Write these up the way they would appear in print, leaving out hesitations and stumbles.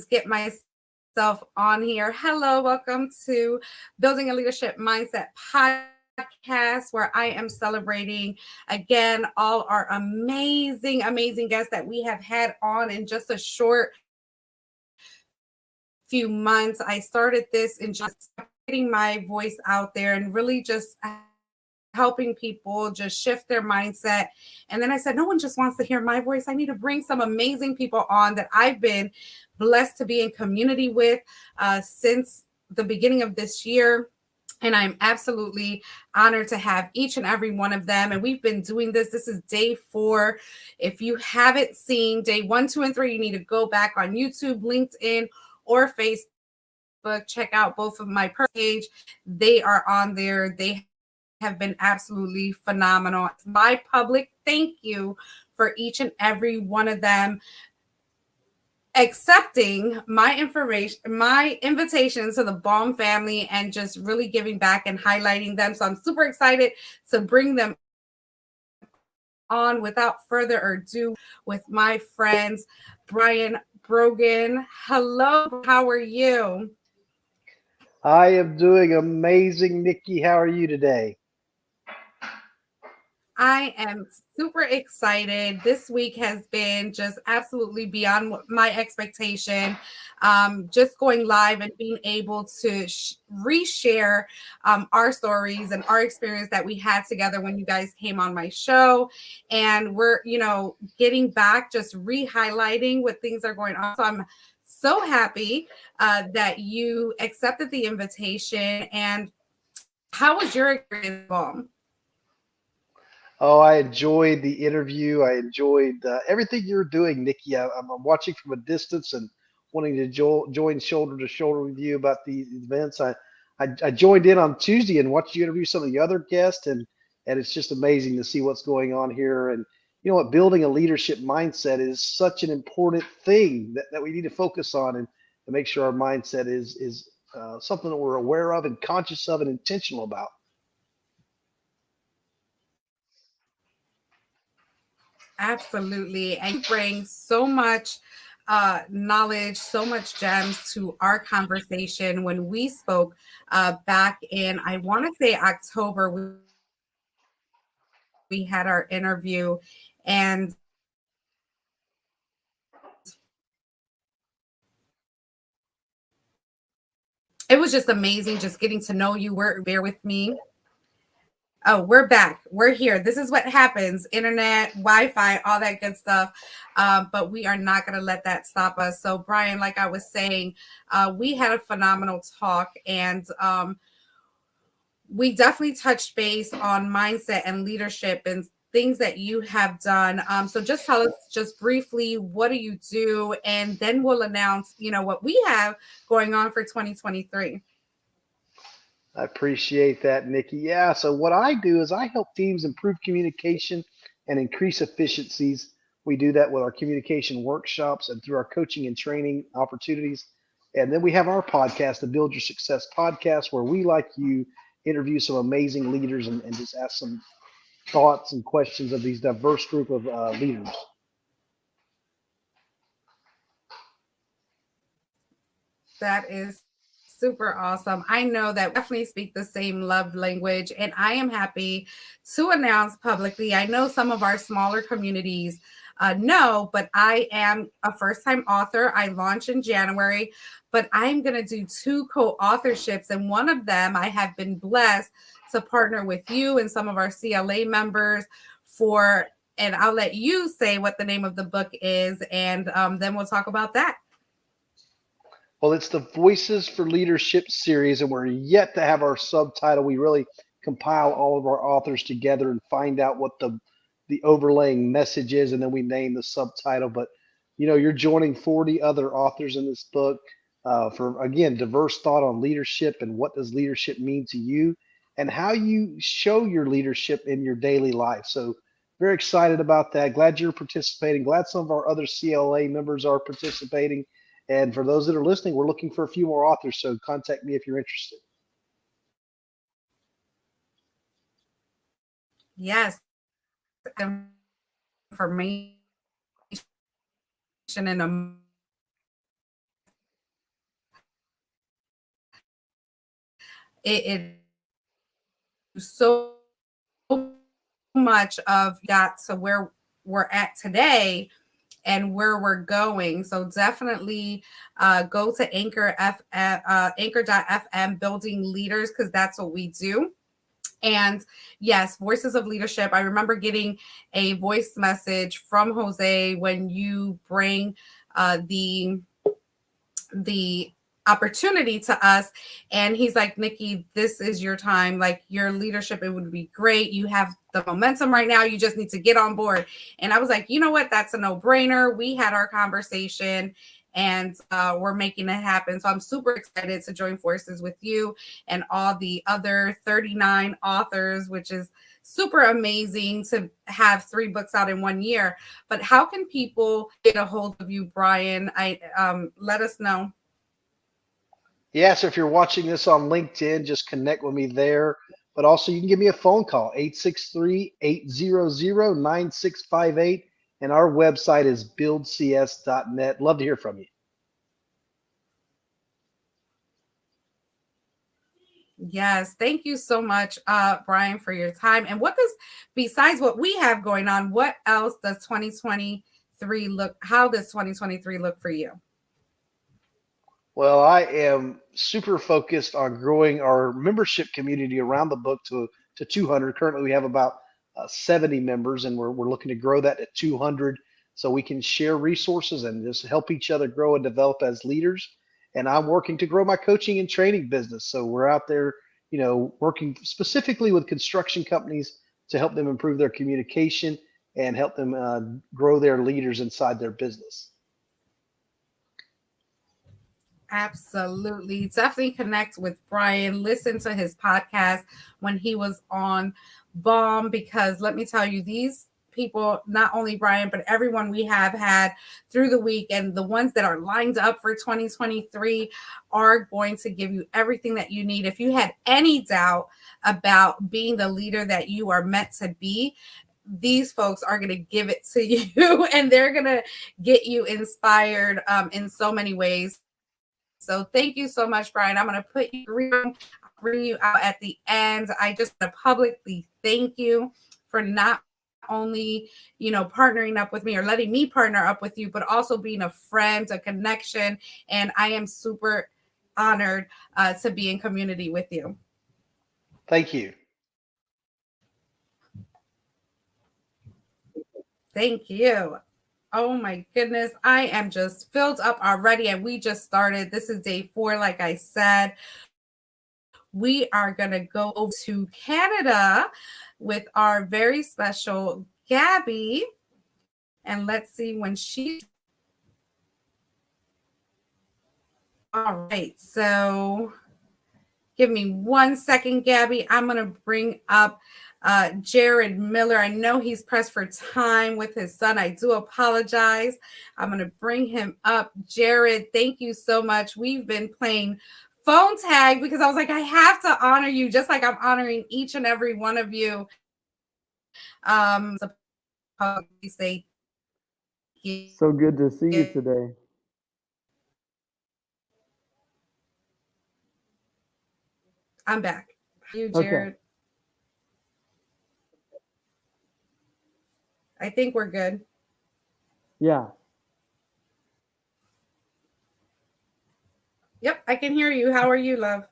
get myself on here. Hello, welcome to Building a Leadership Mindset podcast, where I am celebrating again all our amazing guests that we have had on in just a short few months. I started this in just getting my voice out there and really just helping people just shift their mindset. And then I said, no one just wants to hear my voice. I need to bring some amazing people on that I've been blessed to be in community with since the beginning of this year. And I'm absolutely honored to have each and every one of them. And we've been doing this. This is day 4. If you haven't seen day 1, 2, and 3, you need to go back on YouTube, LinkedIn, or Facebook. Check out both of my page. They are on there. They have been absolutely phenomenal. My public thank you for each and every one of them accepting my invitation to the B.A.L.M family and just really giving back and highlighting them. So I'm super excited to bring them on. Without further ado, with my friends, Brian Brogan. Hello, how are you? I am doing amazing, Nikki. How are you today? I am super excited. This week has been just absolutely beyond my expectation. Just going live and being able to reshare our stories and our experience that we had together when you guys came on my show. And we're, getting back, just re-highlighting what things are going on. So I'm so happy that you accepted the invitation. And how was your experience? Oh, I enjoyed the interview. I enjoyed everything you're doing, Nikki. I'm watching from a distance and wanting to join shoulder to shoulder with you about these events. I joined in on Tuesday and watched you interview some of the other guests, and it's just amazing to see what's going on here. And you know what, building a leadership mindset is such an important thing that we need to focus on and to make sure our mindset is something that we're aware of and conscious of and intentional about. Absolutely. And you bring so much knowledge, so much gems to our conversation. When we spoke back in, I want to say October, we had our interview, and it was just amazing just getting to know you. Bear with me. Oh, we're back. We're here. This is what happens: internet, Wi-Fi, all that good stuff. But we are not going to let that stop us. So, Brian, like I was saying, we had a phenomenal talk, and we definitely touched base on mindset and leadership and things that you have done. So, just tell us, just briefly, what do you do, and then we'll announce, what we have going on for 2023. I appreciate that, Nikki. Yeah, so what I do is I help teams improve communication and increase efficiencies. We do that with our communication workshops and through our coaching and training opportunities. And then we have our podcast, the Build Your Success podcast, where we, like you, interview some amazing leaders and just ask some thoughts and questions of these diverse group of leaders. That is super awesome. I know that we definitely speak the same love language, and I am happy to announce publicly. I know some of our smaller communities know, but I am a first time author. I launched in January, but I'm going to do 2 co authorships, and one of them I have been blessed to partner with you and some of our CLA members for. And I'll let you say what the name of the book is, and then we'll talk about that. Well, it's the Voices for Leadership series, and we're yet to have our subtitle. We really compile all of our authors together and find out what the overlaying message is, and then we name the subtitle. But you're joining 40 other authors in this book for again diverse thought on leadership and what does leadership mean to you, and how you show your leadership in your daily life. So very excited about that. Glad you're participating. Glad some of our other CLA members are participating. And for those that are listening, we're looking for a few more authors, so contact me if you're interested. Yes, information in a moment. it so much of got to where we're at today and where we're going. So definitely go to anchor.fm building leaders, because that's what we do. And yes, Voices of Leadership. I remember getting a voice message from Jose when you bring the opportunity to us, and he's like, Nikki, this is your time. Like, your leadership, it would be great. You have the momentum right now, you just need to get on board. And I was like, you know what, that's a no-brainer. We had our conversation, and we're making it happen. So I'm super excited to join forces with you and all the other 39 authors, which is super amazing to have 3 books out in 1 year. But how can people get a hold of you, Brian? Let us know. Yeah, so if you're watching this on LinkedIn, just connect with me there. But also, you can give me a phone call, 863-800-9658. And our website is buildcs.net. Love to hear from you. Yes, thank you so much, Brian, for your time. And what does, besides what we have going on, what else does 2023 look? How does 2023 look for you? Well, I am super focused on growing our membership community around the book to 200. Currently, we have about 70 members, and we're looking to grow that to 200 so we can share resources and just help each other grow and develop as leaders. And I'm working to grow my coaching and training business. So we're out there, working specifically with construction companies to help them improve their communication and help them grow their leaders inside their business. Absolutely. Definitely connect with Brian. Listen to his podcast when he was on B.A.L.M, because let me tell you, these people, not only Brian, but everyone we have had through the week, and the ones that are lined up for 2023, are going to give you everything that you need. If you had any doubt about being the leader that you are meant to be, these folks are going to give it to you, and they're going to get you inspired in so many ways. So thank you so much, Brian. I'm going to put you through, bring you out at the end. I just want to publicly thank you for not only, partnering up with me or letting me partner up with you, but also being a friend, a connection. And I am super honored to be in community with you. Thank you. Thank you. Oh my goodness. I am just filled up already, and we just started. This is day 4, like I said. We are going to go over to Canada with our very special Gabby. And let's see when she. All right. So give me 1 second, Gabby. I'm going to bring up Jared Miller. I know he's pressed for time with his son. I do apologize. I'm going to bring him up. Jared, thank you so much. We've been playing phone tag because I was like, I have to honor you, just like I'm honoring each and every one of you. Say so good to see you today. I'm back. You, Jared. Okay. I think we're good. Yeah. Yep, I can hear you. How are you, love?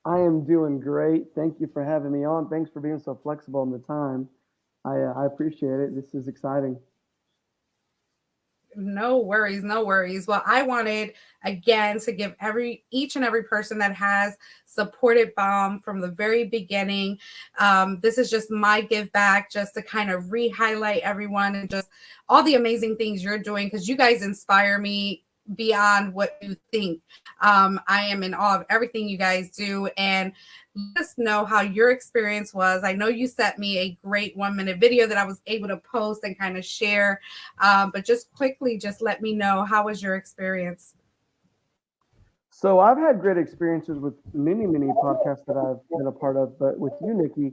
I am doing great. Thank you for having me on. Thanks for being so flexible in the time. I appreciate it. This is exciting. No worries, no worries. Well, I wanted again to give each and every person that has supported B.A.L.M from the very beginning. This is just my give back, just to kind of re-highlight everyone and just all the amazing things you're doing, because you guys inspire me beyond what you think. I am in awe of everything you guys do, and let us know how your experience was. I know you sent me a great 1-minute video that I was able to post and kind of share, but just quickly, just let me know, how was your experience? So I've had great experiences with many podcasts that I've been a part of, but with you, Nikki,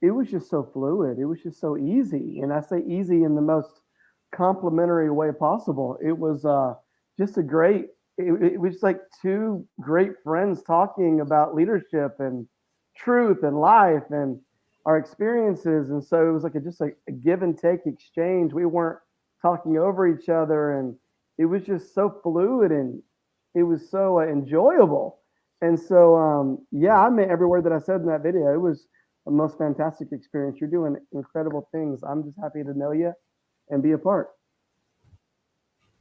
it was just so fluid. It was just so easy, and I say easy in the most complimentary way possible. It was just a great it was like two great friends talking about leadership and truth and life and our experiences. And so it was like just a give and take exchange. We weren't talking over each other, and it was just so fluid and it was so enjoyable. And so, yeah, I meant every word that I said in that video. It was the most fantastic experience. You're doing incredible things. I'm just happy to know you and be a part.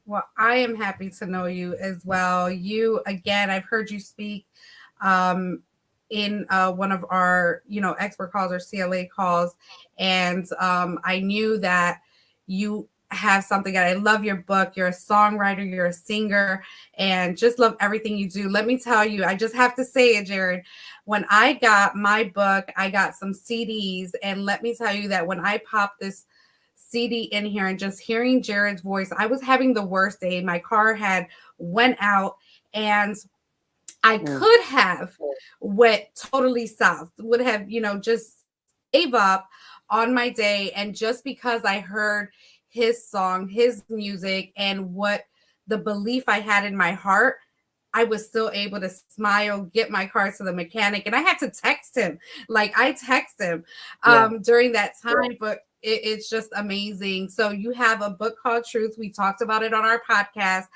Well, I am happy to know you as well. You, again, I've heard you speak in one of our, expert calls or CLA calls. And I knew that you have something that I love your book. You're a songwriter, you're a singer, and just love everything you do. Let me tell you, I just have to say it, Jared. When I got my book, I got some CDs. And let me tell you that when I popped this CD in here and just hearing Jared's voice, I was having the worst day. My car had went out and I could have went totally south, would have, just gave up on my day. And just because I heard his song, his music, and what the belief I had in my heart, I was still able to smile, get my car to the mechanic. And I had to text him. Like I text him during that time, but it's just amazing. So you have a book called Truth. We talked about it on our podcast.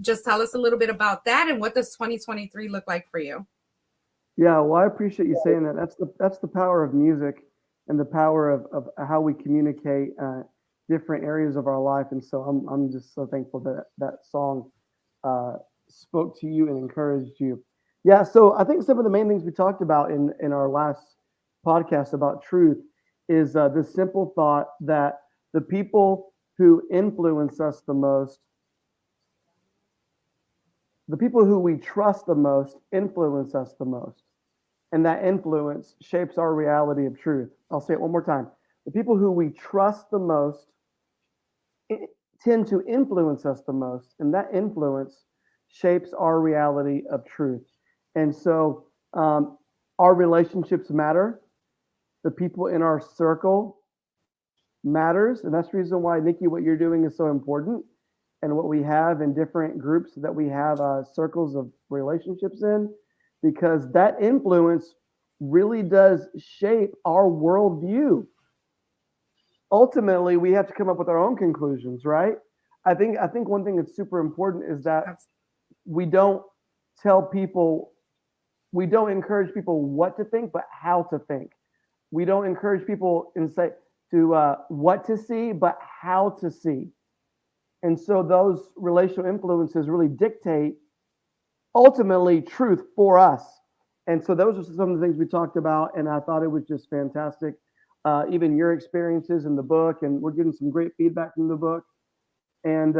Just tell us a little bit about that and what does 2023 look like for you? Yeah, well, I appreciate you saying that. That's the power of music and the power of how we communicate different areas of our life. And so I'm just so thankful that that song spoke to you and encouraged you. Yeah, so I think some of the main things we talked about in our last podcast about truth is the simple thought that the people who influence us the most, the people who we trust the most, influence us the most. And that influence shapes our reality of truth. I'll say it one more time. The people who we trust the most tend to influence us the most, and that influence shapes our reality of truth. And so our relationships matter. The people in our circle matters. And that's the reason why, Nikki, what you're doing is so important. And what we have in different groups that we have circles of relationships in, because that influence really does shape our worldview. Ultimately, we have to come up with our own conclusions, right? I think one thing that's super important is that we don't encourage people what to think, but how to think. We don't encourage people and say to what to see, but how to see. And so those relational influences really dictate ultimately truth for us. And so those are some of the things we talked about, and I thought it was just fantastic. Even your experiences in the book, and we're getting some great feedback from the book. And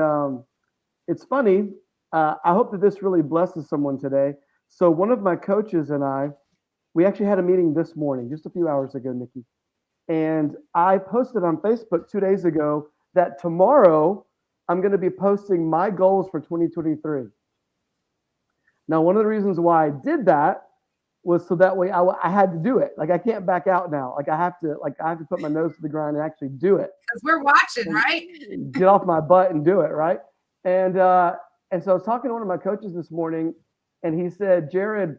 it's funny. I hope that this really blesses someone today. So one of my coaches and I, we actually had a meeting this morning, just a few hours ago, Nikki. And I posted on Facebook 2 days ago that tomorrow I'm going to be posting my goals for 2023. Now, one of the reasons why I did that was so that way I had to do it. Like I can't back out now. Like I have to put my nose to the ground and actually do it. Because we're watching, right? Get off my butt and do it, right? And so I was talking to one of my coaches this morning, and he said, Jared,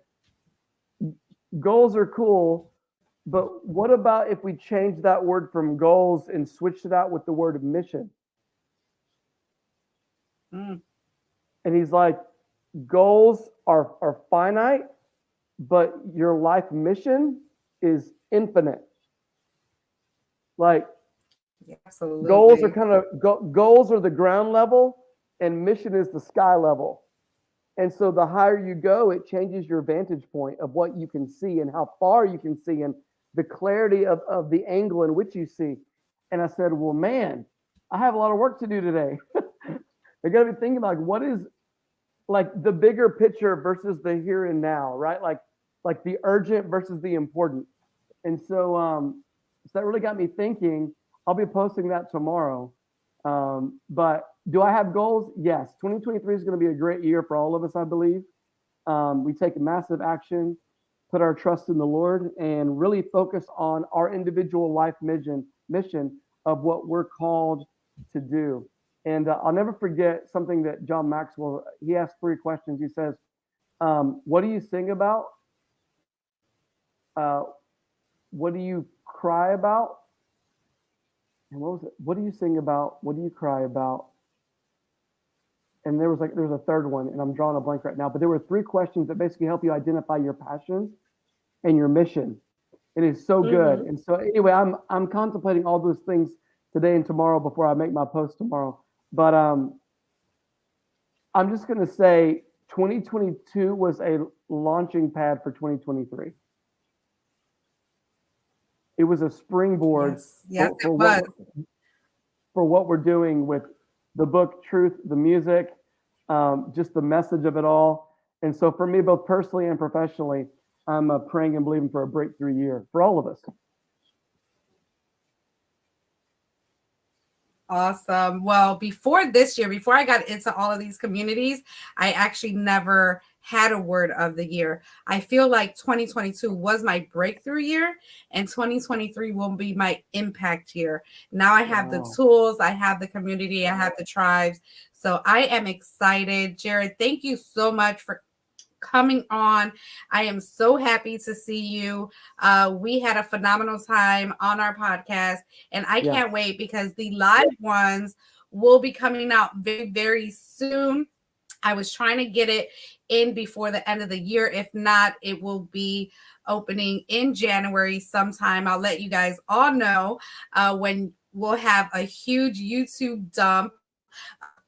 goals are cool, but what about if we change that word from goals and switched it out with the word mission? And he's like, goals are finite, but your life mission is infinite. Like, absolutely. Goals are goals are the ground level, and mission is the sky level. And so the higher you go, it changes your vantage point of what you can see and how far you can see and the clarity of the angle in which you see. And I said, well, man, I have a lot of work to do today. I got to be thinking like, what is like the bigger picture versus the here and now, right? Like the urgent versus the important. And so that really got me thinking. I'll be posting that tomorrow. But do I have goals? Yes. 2023 is going to be a great year for all of us, I believe. We take massive action, put our trust in the Lord, and really focus on our individual life mission of what we're called to do. And I'll never forget something that John Maxwell, he asked 3 questions. He says, what do you sing about? Uh, what do you cry about? And what was it? What do you sing about? What do you cry about? And there was a third one, and I'm drawing a blank right now. But there were 3 questions that basically help you identify your passion and your mission. It is so good. Mhm. And so anyway, I'm contemplating all those things today and tomorrow before I make my post tomorrow. But I'm just gonna say 2022 was a launching pad for 2023. It was a springboard Yes, yes, for it was. what we're doing with the book Truth, the music, just the message of it all. And so for me, both personally and professionally, I'm praying and believing for a breakthrough year for all of us. Awesome. Well, before this year, before I got into all of these communities, I actually never had a word of the year. I feel like 2022 was my breakthrough year, and 2023 will be my impact year. Now I have the Wow. tools, I have the community, I have the tribes. So I am excited. Jared, thank you so much for coming on. I am so happy to see you. We had a phenomenal time on our podcast, and I Yes. can't wait because the live ones will be coming out very, very soon. I was trying to get it in before the end of the year. If not, it will be opening in January sometime. I'll let you guys all know when we'll have a huge YouTube dump.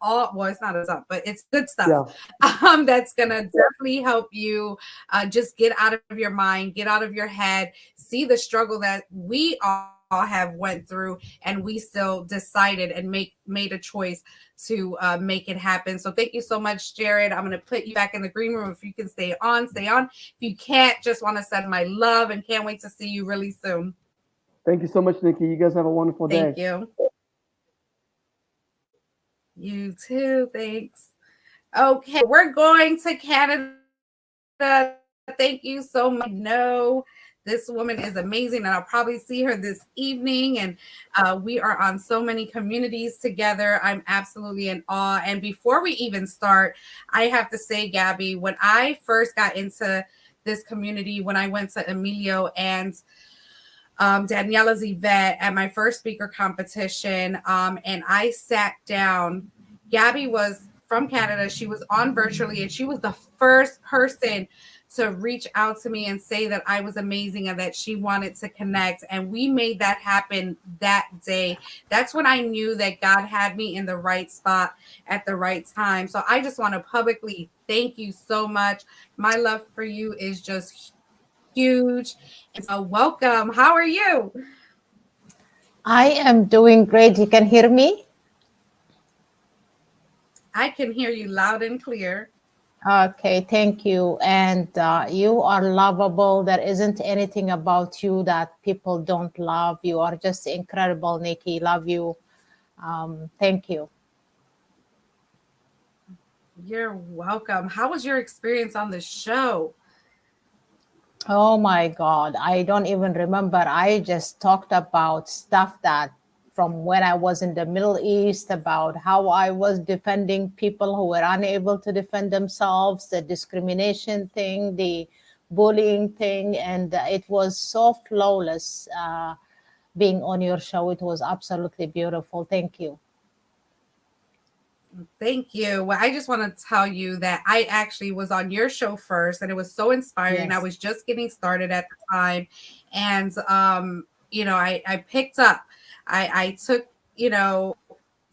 Well, it's not a dump, but it's good stuff. Yeah. That's gonna definitely help you just get out of your mind, get out of your head, see the struggle that we all have went through, and we still decided and made a choice to make it happen. So thank you so much, Jared. I'm gonna put you back in the green room. If you can stay on, stay on. If you can't, just want to send my love and can't wait to see you really soon. Thank you so much, Nikki. You guys have a wonderful day. Thank you. You too. Thanks. Okay, we're going to Canada. Thank you so much. No, this woman is amazing, and I'll probably see her this evening. And we are on so many communities together. I'm absolutely in awe. And before we even start, I have to say, Gabby, when I first got into this community, when I went to Emilio and Daniela's event at my first speaker competition, and I sat down. Gabby was from Canada. She was on virtually, and she was the first person to reach out to me and say that I was amazing and that she wanted to connect. And we made that happen that day. That's when I knew that God had me in the right spot at the right time. So I just want to publicly thank you so much. My love for you is just huge. And so welcome. How are you? I am doing great. You can hear me? I can hear you loud and clear. Okay, thank you. And you are lovable. There isn't anything about you that people don't love. You are just incredible, Nikki. Love you. Thank you. You're welcome. How was your experience on the show? Oh my God. I don't even remember. I just talked about stuff that from when I was in the Middle East, about how I was defending people who were unable to defend themselves, the discrimination thing, the bullying thing. And it was so flawless being on your show. It was absolutely beautiful. Thank you. Thank you. Well, I just want to tell you that I actually was on your show first, and it was so inspiring. I Yes. was just getting started at the time, and I picked up. I took, I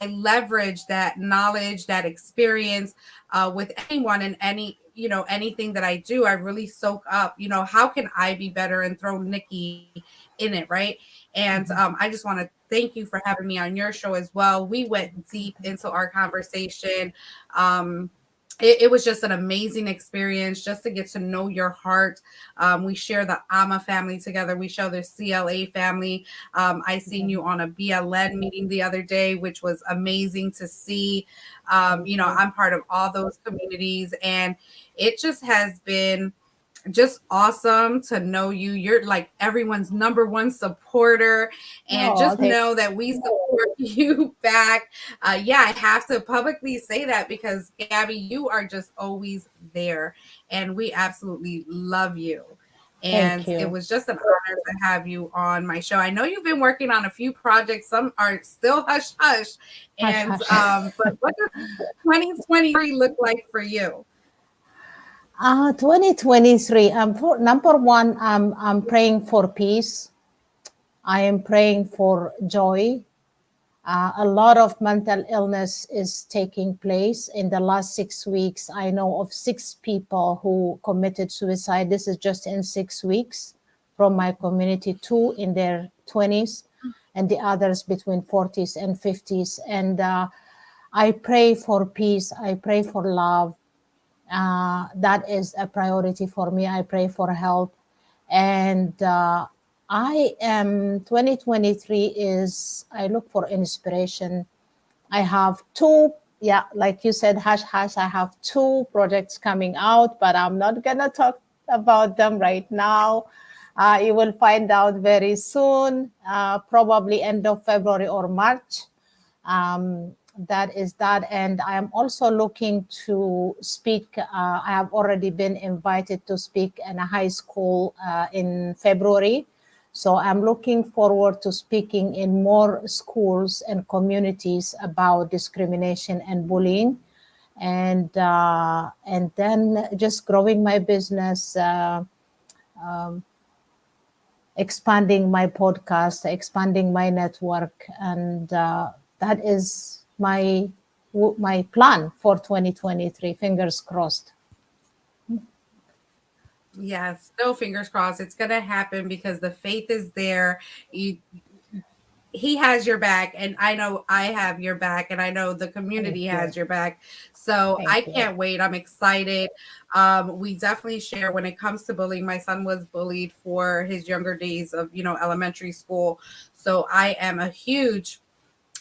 leveraged that knowledge, that experience with anyone and anything that I do. I really soak up. How can I be better and throw Nikki in it, right? And I just want to thank you for having me on your show as well. We went deep into our conversation. It was just an amazing experience just to get to know your heart. We share the AMA family together. We share the CLA family. I seen you on a B.A.L.M meeting the other day, which was amazing to see. I'm part of all those communities, and it just has been just awesome to know you. You're like everyone's number one supporter, and Oh, just know that we support you back. Yeah, I have to publicly say that because Gabby, you are just always there, and we absolutely love you. And thank it you. was just an honor to have you on my show. I know you've been working on a few projects. Some are still hush hush. Hush, And hush. but what does 2023 look like for you? 2023. For number one, I'm praying for peace. I am praying for joy. A lot of mental illness is taking place in the last 6 weeks. I know of 6 people who committed suicide. This is just in 6 weeks from my community, 2 in their 20s and the others between 40s and 50s. And I pray for peace. I pray for love. That is a priority for me. I pray for help. And I am 2023 is I look for inspiration. I have 2, yeah, like you said, hash hash. I have 2 projects coming out, but I'm not gonna talk about them right now. You will find out very soon, probably end of February or March. That is that. And I am also looking to speak. I have already been invited to speak in a high school in February. So I'm looking forward to speaking in more schools and communities about discrimination and bullying. And then just growing my business, expanding my podcast, expanding my network, and that is my plan for 2023. Fingers crossed. Yes, no, fingers crossed. It's gonna happen because the faith is there. You, he has your back, and I know I have your back, and I know the Thank community you. has your back. So Thank I you. can't wait. I'm excited. We definitely share when it comes to bullying. My son was bullied for his younger days of elementary school. So I am a huge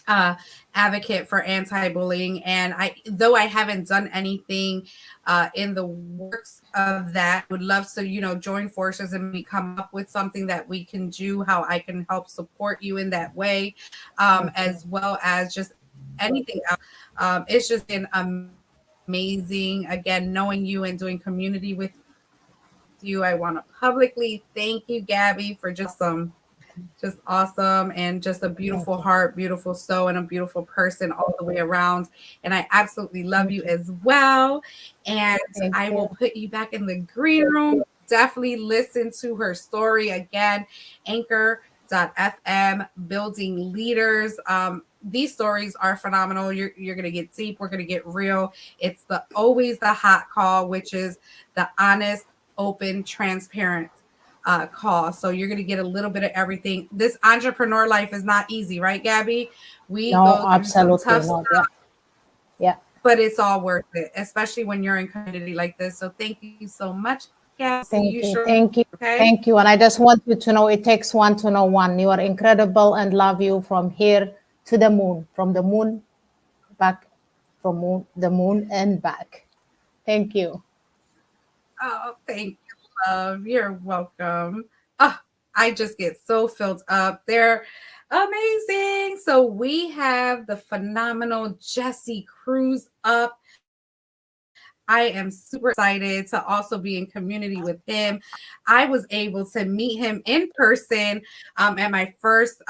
uh, advocate for anti-bullying, and though I haven't done anything in the works of that, would love to join forces and maybe come up with something that we can do, how I can help support you in that way, Thank you. as well as just anything else. It's just been amazing, again, knowing you and doing community with you. I want to publicly thank you, Gabby, for just awesome, and just a Thank beautiful you. heart, beautiful soul, and a beautiful person all the way around. And I absolutely love Thank you you. as well. And Thank I will you. put you back in the green room. Definitely listen to her story again. Anchor.fm, building leaders. These stories are phenomenal. You're going to get deep. We're going to get real. It's always the hot call, which is the honest, open, transparent call. So you're going to get a little bit of everything. This entrepreneur life is not easy, right, Gabby? We No, go through some absolutely tough stuff, not. Yeah. Yeah. but it's all worth it, especially when you're in community like this. So thank you so much, Gabby. See Thank you you. shortly. Thank you. Okay. Thank you. And I just want you to know it takes one to know one. You are incredible and love you from here to the moon, from the moon back, the moon and back. Thank you. Oh, thank you, love. You're welcome. Oh, I just get so filled up. They're amazing. So we have the phenomenal Jesse Cruz up. I am super excited to also be in community with him. I was able to meet him in person at my first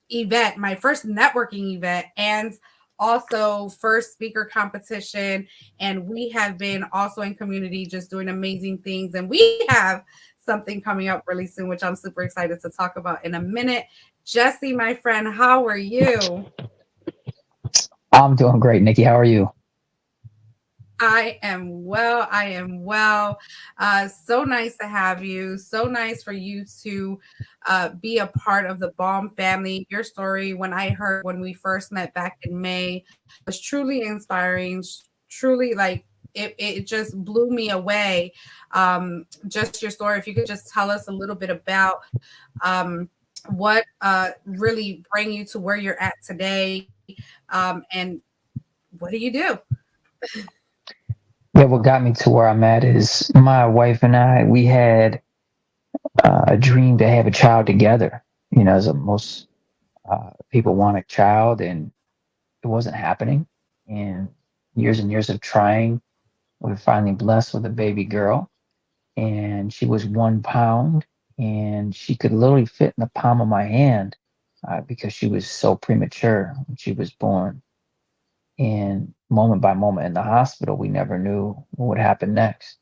event, my first networking event, and also first speaker competition. And we have been also in community just doing amazing things. And we have something coming up really soon, which I'm super excited to talk about in a minute. Jesse, my friend, how are you? I'm doing great, Nikki. How are you? I am well. I am well. So nice to have you. So nice for you to be a part of the Balm family. Your story, when I heard when we first met back in May, was truly inspiring. Truly, like it just blew me away. Just your story. If you could just tell us a little bit about what really bring you to where you're at today, and what do you do? Yeah, what got me to where I'm at is my wife and I, we had a dream to have a child together. As most people want a child, and it wasn't happening. And years of trying, we were finally blessed with a baby girl, and she was 1 pound, and she could literally fit in the palm of my hand because she was so premature when she was born. And moment by moment in the hospital, we never knew what would happen next.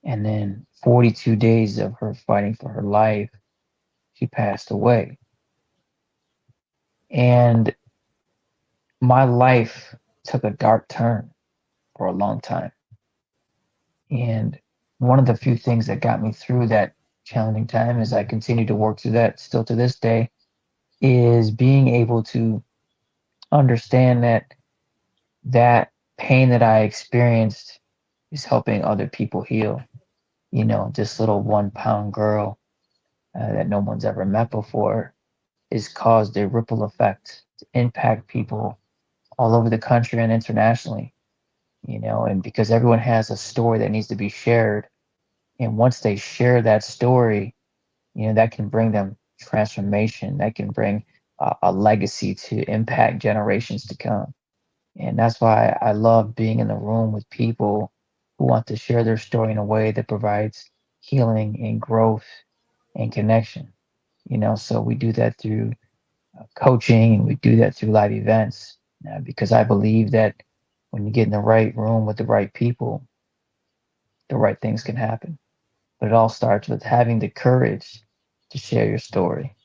And then 42 days of her fighting for her life, she passed away. And my life took a dark turn for a long time. And one of the few things that got me through that challenging time, as I continue to work through that still to this day, is being able to understand that that pain that I experienced is helping other people heal. This little 1 pound girl that no one's ever met before has caused a ripple effect to impact people all over the country and internationally, and because everyone has a story that needs to be shared. And once they share that story, that can bring them transformation, that can bring a legacy to impact generations to come. And that's why I love being in the room with people who want to share their story in a way that provides healing and growth and connection. So we do that through coaching, and we do that through live events because I believe that when you get in the right room with the right people, the right things can happen. But it all starts with having the courage to share your story.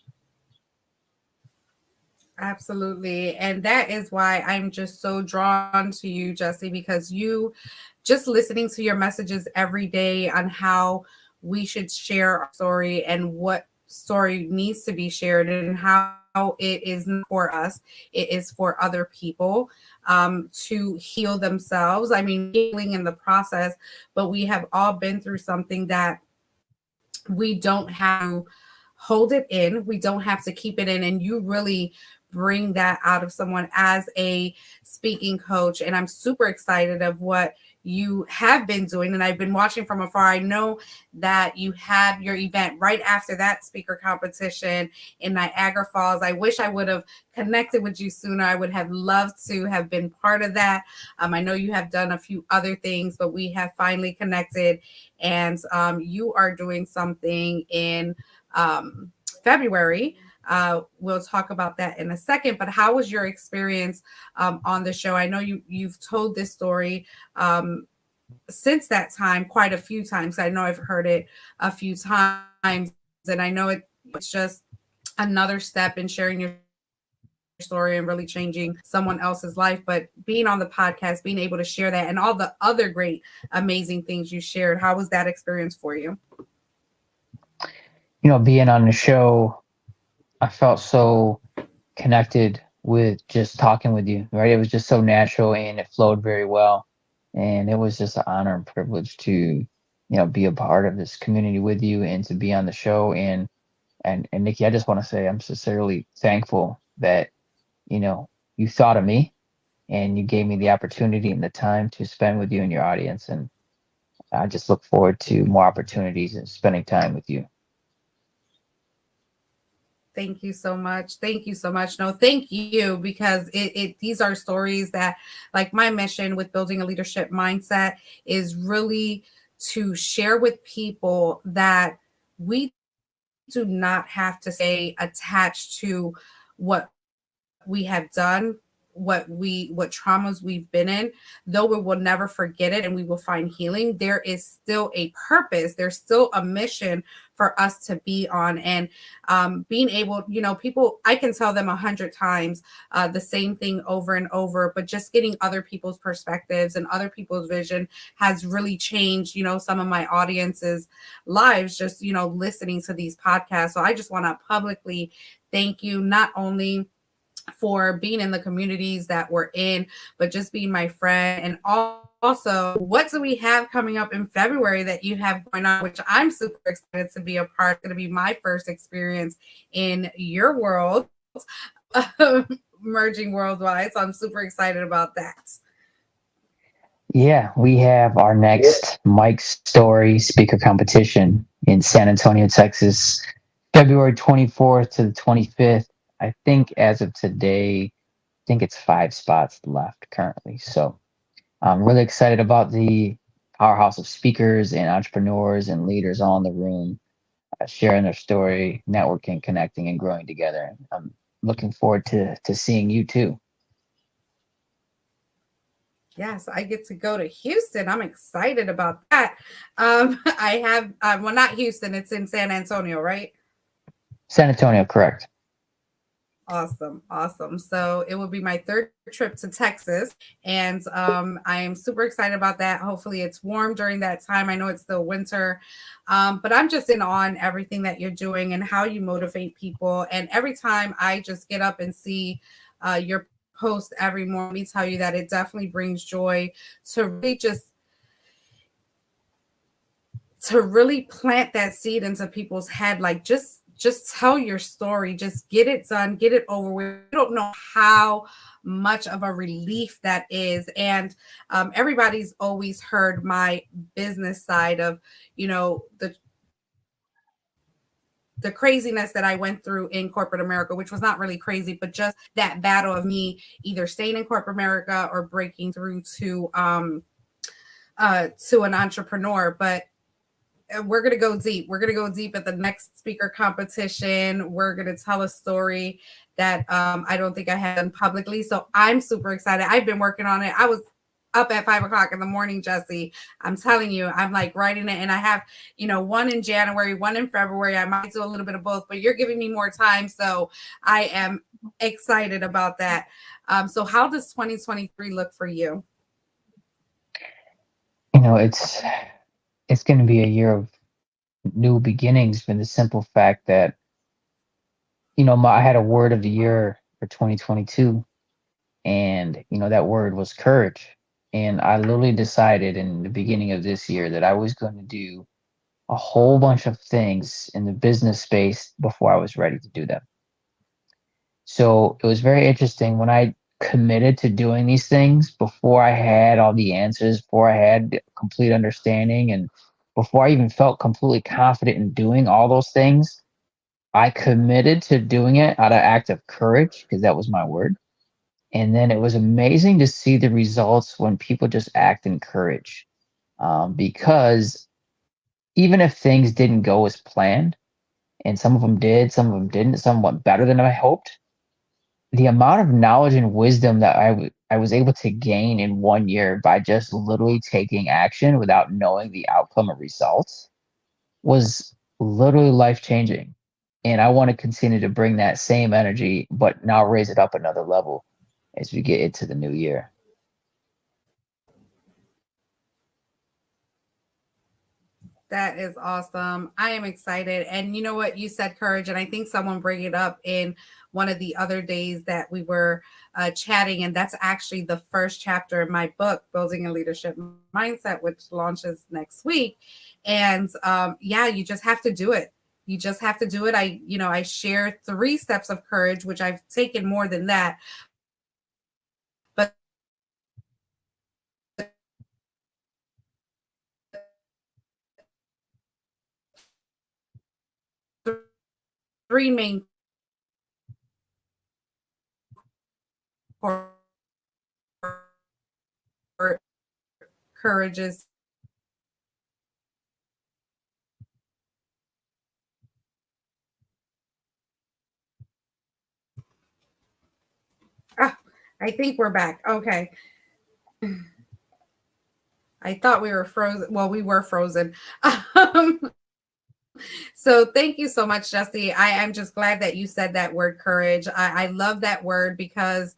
Absolutely. And that is why I'm just so drawn to you, Jesse, because you just listening to your messages every day on how we should share our story and what story needs to be shared and how it is not for us, it is for other people to heal themselves. I mean, healing in the process, but we have all been through something that we don't have to hold it in. We don't have to keep it in. And you really bring that out of someone as a speaking coach. And I'm super excited of what you have been doing. And I've been watching from afar. I know that you had your event right after that speaker competition in Niagara Falls. I wish I would have connected with you sooner. I would have loved to have been part of that. I know you have done a few other things, but we have finally connected. And you are doing something in February. We'll talk about that in a second. But how was your experience on the show? I know you've told this story since that time quite a few times. I know I've heard it a few times, and I know it's just another step in sharing your story and really changing someone else's life. But being on the podcast, being able to share that and all the other great, amazing things you shared, how was that experience for you? Being on the show, I felt so connected with just talking with you, right? It was just so natural and it flowed very well. And it was just an honor and privilege to, be a part of this community with you and to be on the show. And Nikki, I just want to say I'm sincerely thankful that, you thought of me and you gave me the opportunity and the time to spend with you and your audience. And I just look forward to more opportunities and spending time with you. Thank you so much. Thank you so much. No, thank you, because these are stories that, like, my mission with building a leadership mindset is really to share with people that we do not have to stay attached to what we have done, what traumas we've been in. Though we will never forget it and we will find healing, there is still a purpose, there's still a mission for us to be on. And being able, people, I can tell them 100 times the same thing over and over, but just getting other people's perspectives and other people's vision has really changed, some of my audience's lives, just, listening to these podcasts. So I just want to publicly thank you, not only for being in the communities that we're in, but just being my friend. And also, what do we have coming up in February that you have going on, which I'm super excited to be a part? It's going to be my first experience in your world, merging worldwide. So I'm super excited about that. Yeah, we have our next Mike Story speaker competition in San Antonio, Texas, February 24th to the 25th. I think as of today, I think it's 5 spots left currently. So I'm really excited about the powerhouse of speakers and entrepreneurs and leaders all in the room, sharing their story, networking, connecting, and growing together. I'm looking forward to seeing you too. Yes, I get to go to Houston. I'm excited about that. I have, well, not Houston, it's in San Antonio, right? San Antonio, correct. Awesome. Awesome. So it will be my third trip to Texas. And I am super excited about that. Hopefully it's warm during that time. I know it's still winter. But I'm just in awe on everything that you're doing and how you motivate people. And every time I just get up and see your post every morning, let me tell you that it definitely brings joy to really plant that seed into people's head. Like just tell your story, just get it done, get it over with. You don't know how much of a relief that is. And everybody's always heard my business side of, the craziness that I went through in corporate America, which was not really crazy, but just that battle of me either staying in corporate America or breaking through to an entrepreneur. But we're going to go deep. We're going to go deep at the next speaker competition. We're going to tell a story that I don't think I have done publicly. So I'm super excited. I've been working on it. I was up at 5:00 in the morning, Jesse. I'm telling you, I'm like writing it. And I have, one in January, one in February. I might do a little bit of both, but you're giving me more time. So I am excited about that. So how does 2023 look for you? It's going to be a year of new beginnings for the simple fact that I had a word of the year for 2022, and that word was courage. And I literally decided in the beginning of this year that I was going to do a whole bunch of things in the business space before I was ready to do them. So it was very interesting when I committed to doing these things before I had all the answers, before I had complete understanding, and before I even felt completely confident in doing all those things. I committed to doing it out of act of courage because that was my word. And then it was amazing to see the results when people just act in courage. Because even if things didn't go as planned, and some of them did, some of them didn't, some went better than I hoped, the amount of knowledge and wisdom that I was able to gain in 1 year by just literally taking action without knowing the outcome or results was literally life changing. And I want to continue to bring that same energy, but now raise it up another level as we get into the new year. That is awesome. I am excited. And you know what? You said courage. And I think someone bring it up in one of the other days that we were chatting. And that's actually the first chapter in my book, Building a Leadership Mindset, which launches next week. And you just have to do it. You just have to do it. I share 3 steps of courage, which I've taken more than that. But 3 main courage is I think we're back. Okay. I thought we were frozen. Well, we were frozen. So thank you so much, Jesse. I am just glad that you said that word courage. I love that word because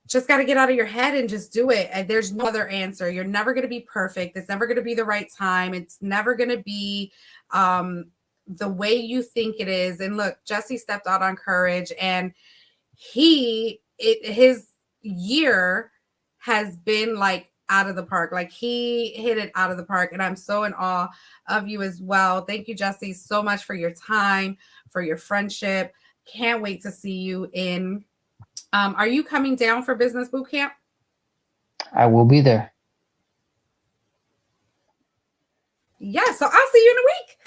just got to get out of your head and just do it. And there's no other answer. You're never going to be perfect. It's never going to be the right time. It's never going to be the way you think it is. And look, Jesse stepped out on courage, and his year has been like out of the park. Like he hit it out of the park. And I'm so in awe of you as well. Thank you, Jesse, so much for your time, for your friendship. Can't wait to see you in. Are you coming down for Business Boot Camp? I will be there. Yeah, so I'll see you in a week.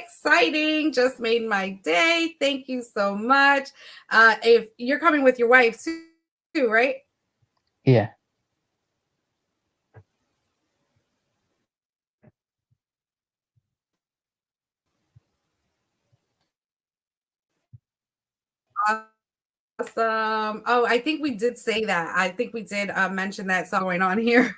Exciting. Just made my day. Thank you so much. If you're coming with your wife too, right? Yeah. Awesome. Oh, I think we did say that. I think we did mention that song going on here.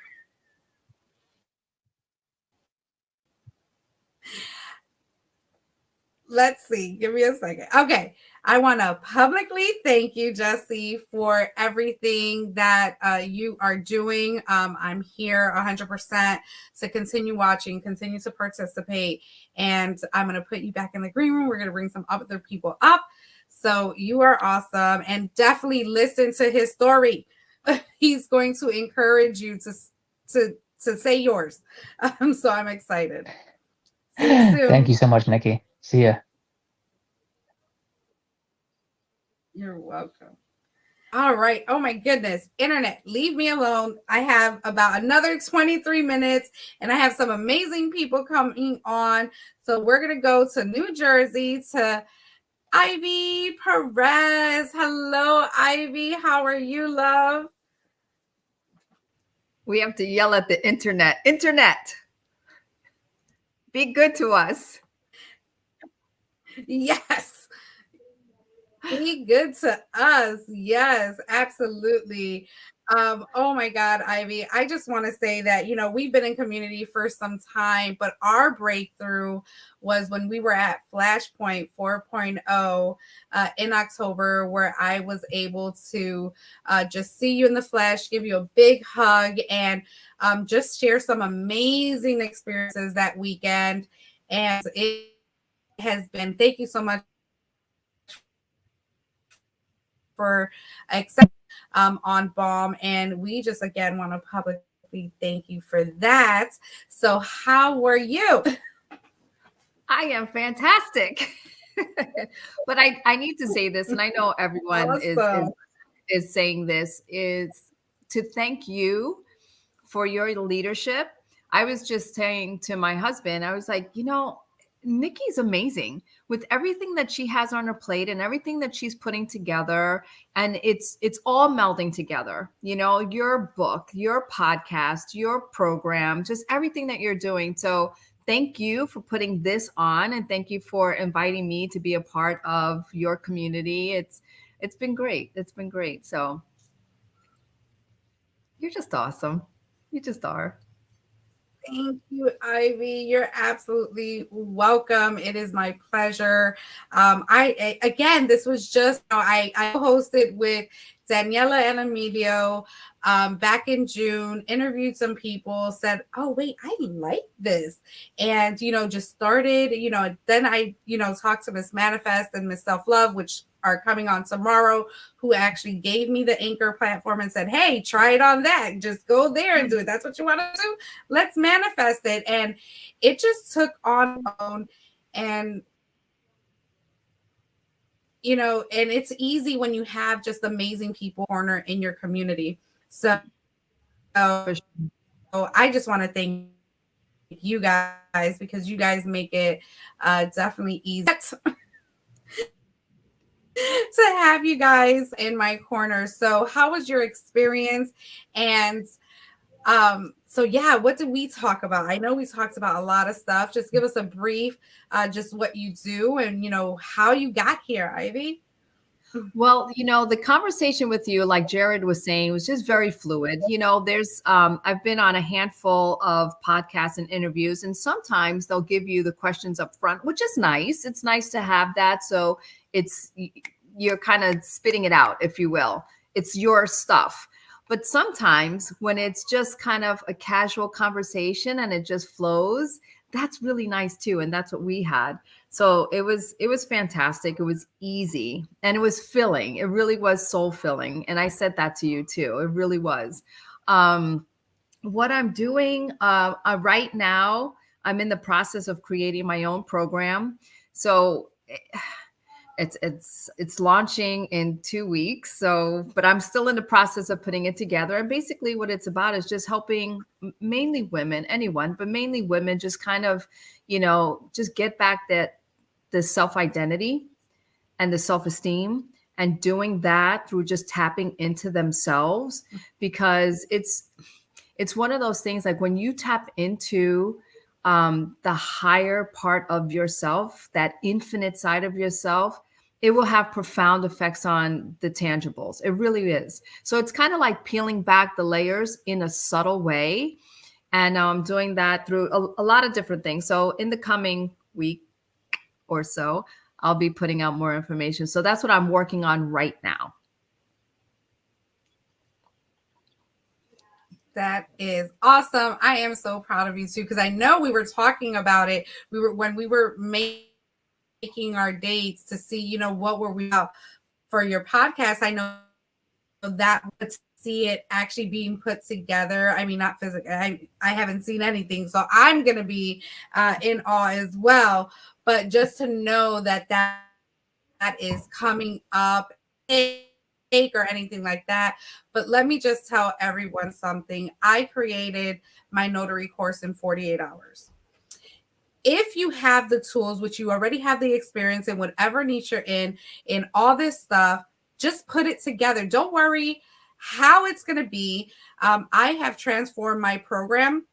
Let's see. Give me a second. Okay. I want to publicly thank you, Jesse, for everything that you are doing. I'm here 100% to continue watching, continue to participate. And I'm going to put you back in the green room. We're going to bring some other people up. So you are awesome. And definitely listen to his story. He's going to encourage you to say yours. So I'm excited. See you soon. Thank you so much, Nikki. See ya. You're welcome. All right. Oh my goodness. Internet, leave me alone. I have about another 23 minutes and I have some amazing people coming on. So we're going to go to New Jersey to Ivy Perez. Hello, Ivy. How are you, love? We have to yell at the internet. Internet, be good to us. Yes. Be good to us. Yes, absolutely. Oh my God, Ivy. I just want to say that, we've been in community for some time, but our breakthrough was when we were at Flashpoint 4.0 in October, where I was able to just see you in the flesh, give you a big hug, and just share some amazing experiences that weekend. And it has been, thank you so much for accepting on B.A.L.M. And we just again want to publicly thank you for that. So how were you? I am fantastic. But I need to say this, and I know everyone Awesome. is saying this, is to thank you for your leadership. I was just saying to my husband, I was like, Nikki's amazing with everything that she has on her plate and everything that she's putting together. And it's all melding together. Your book, your podcast, your program, just everything that you're doing. So thank you for putting this on, and thank you for inviting me to be a part of your community. It's been great. It's been great. So you're just awesome. You just are. Thank you, Ivy. You're absolutely welcome. It is my pleasure. Again, this was just, I hosted with Daniela and Emilio back in June, interviewed some people, said, oh, wait, I like this. And, just started, then I, talked to Miss Manifest and Miss Self Love, which are coming on tomorrow, who actually gave me the Anchor platform and said, hey, try it on that. Just go there and do it. That's what you want to do. Let's manifest it. And it just took on its own. And and it's easy when you have just amazing people corner in your community. So I just want to thank you guys, because you guys make it definitely easy to have you guys in my corner. So how was your experience? And so yeah, what did we talk about? I know we talked about a lot of stuff. Just give us a brief, just what you do and how you got here, Ivy. Well, the conversation with you, like Jared was saying, was just very fluid. I've been on a handful of podcasts and interviews, and sometimes they'll give you the questions up front, which is nice. It's nice to have that. So you're kind of spitting it out, if you will. It's your stuff. But sometimes when it's just kind of a casual conversation and it just flows, that's really nice too. And that's what we had. So it was fantastic. It was easy and it was filling. It really was soul filling. And I said that to you too. It really was. What I'm doing right now, I'm in the process of creating my own program. So It's launching in 2 weeks. So, but I'm still in the process of putting it together. And basically what it's about is just helping mainly women, anyone, but mainly women, just kind of, just get back the self-identity and the self-esteem, and doing that through just tapping into themselves, because it's one of those things, like when you tap into the higher part of yourself, that infinite side of yourself, it will have profound effects on the tangibles. It really is. So it's kind of like peeling back the layers in a subtle way. And I'm doing that through a lot of different things. So in the coming week or so, I'll be putting out more information. So that's what I'm working on right now. That is awesome. I am so proud of you too, because I know we were talking about it. When we were making our dates to see, what were we out for your podcast. I know that would see it actually being put together. I mean, not physically. I haven't seen anything, so I'm gonna be in awe as well. But just to know that is coming up, or anything like that. But let me just tell everyone something. I created my notary course in 48 hours. If you have the tools, which you already have the experience in whatever niche you're in all this stuff, just put it together. Don't worry how it's going to be. I have transformed my program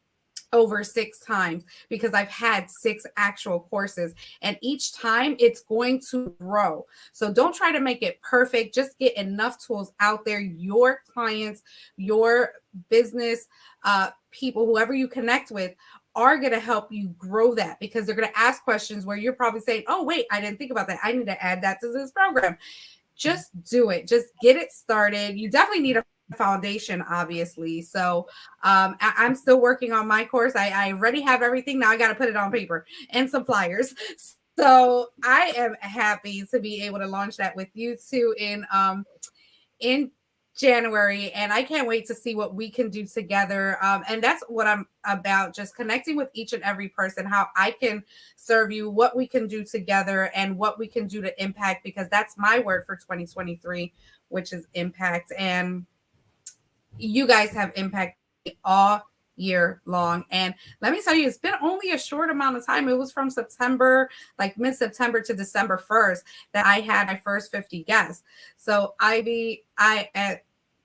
over 6 times because I've had 6 actual courses, and each time it's going to grow. So don't try to make it perfect. Just get enough tools out there. Your clients, your business people, whoever you connect with, are going to help you grow that, because they're going to ask questions where you're probably saying, oh, wait, I didn't think about that. I need to add that to this program. Just do it. Just get it started. You definitely need a foundation, obviously. So I'm still working on my course. I already have everything. Now I got to put it on paper and some flyers. So I am happy to be able to launch that with you too in January, and I can't wait to see what we can do together. And that's what I'm about, just connecting with each and every person, how I can serve you, what we can do together, and what we can do to impact, because that's my word for 2023, which is impact. And you guys have impact all year long. And let me tell you, it's been only a short amount of time. It was from September, like mid-September to December 1st, that I had my first 50 guests. So Ivy, I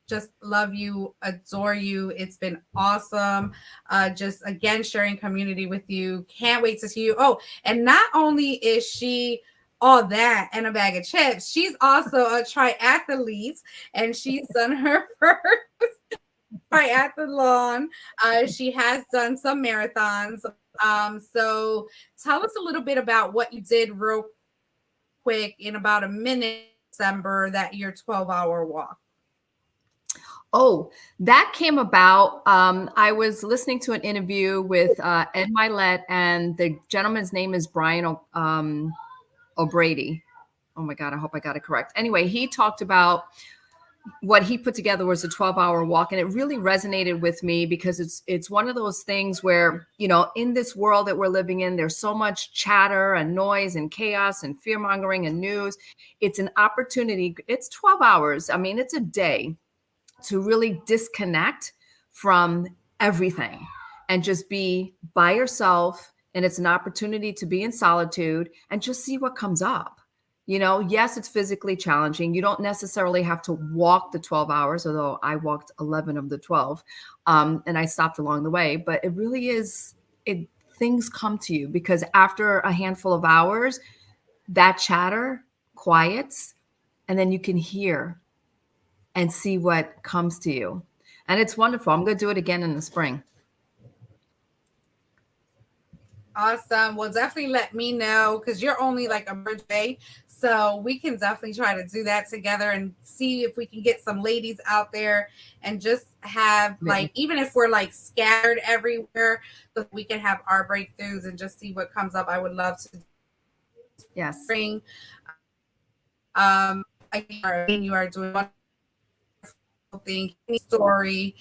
just love you, adore you. It's been awesome. Just again, sharing community with you. Can't wait to see you. Oh, and not only is she all that and a bag of chips, she's also a triathlete, and she's done her first triathlon. She has done some marathons. So tell us a little bit about what you did real quick in about a minute, December, that your 12-hour walk. Oh, that came about. I was listening to an interview with Ed Milet, and the gentleman's name is Brian O'Brady. Oh my God, I hope I got it correct. Anyway, he talked about what he put together was a 12-hour walk, and it really resonated with me, because it's one of those things where, in this world that we're living in, there's so much chatter and noise and chaos and fear mongering and news. It's an opportunity. It's 12 hours. I mean, it's a day to really disconnect from everything and just be by yourself. And it's an opportunity to be in solitude and just see what comes up. Yes, it's physically challenging. You don't necessarily have to walk the 12 hours, although I walked 11 of the 12, and I stopped along the way. But it really is, things come to you, because after a handful of hours, that chatter quiets, and then you can hear and see what comes to you. And it's wonderful. I'm going to do it again in the spring. Awesome. Well, definitely let me know, because you're only like a birthday. So we can definitely try to do that together and see if we can get some ladies out there and just have, like, even if we're like scattered everywhere, so we can have our breakthroughs and just see what comes up. I would love to. Yes. Bring. You are doing wonderful thing. Story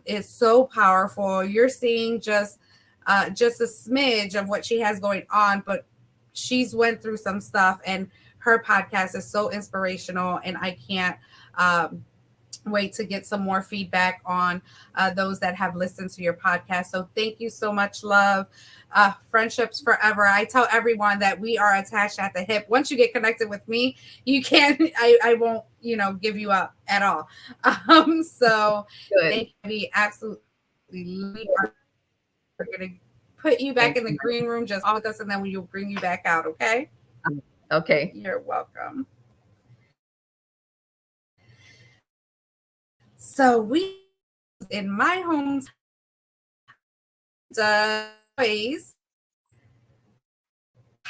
is so powerful. You're seeing just a smidge of what she has going on, but she's went through some stuff, and her podcast is so inspirational, and I can't wait to get some more feedback on those that have listened to your podcast. So thank you so much, love. Friendships forever. I tell everyone that we are attached at the hip. Once you get connected with me, you can't, I won't, give you up at all. So Good. thank you. We absolutely we are going to put you back Thank in the you. green room just with us, and then we'll bring you back out. Okay. Okay. You're welcome. So we in my home ways.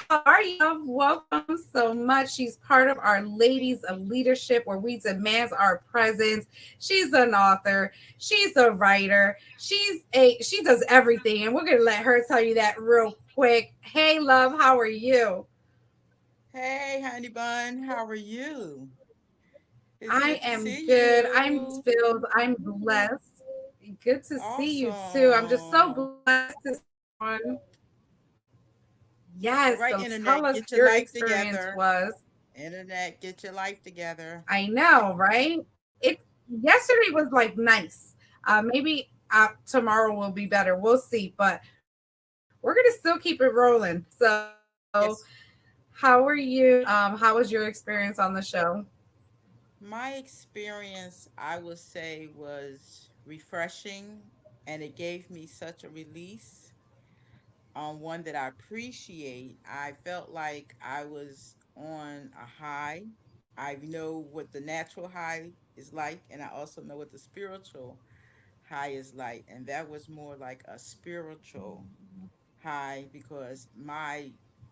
How are you? Welcome so much. She's part of our Ladies of Leadership, where we demand our presence. She's an author. She's a writer. She does everything, and we're gonna let her tell you that real quick. Hey, love, how are you? Hey, honey bun, how are you? It's I good to am see good. I'm you. filled. I'm blessed. Good to see you too. I'm just so Awesome. blessed to see you. All Yes. right, So tell internet, us get your your life experience together. was. Internet, get your life together. I know, right? It yesterday was like nice. Maybe tomorrow will be better. We'll see, but we're gonna still keep it rolling. So, Yes, how are you? How was your experience on the show? my experience, I would say, was refreshing and it gave me such a release on one that I appreciate. I felt like I was on a high. I know what the natural high is like, and I also know what the spiritual high is like. And that was more like a spiritual high because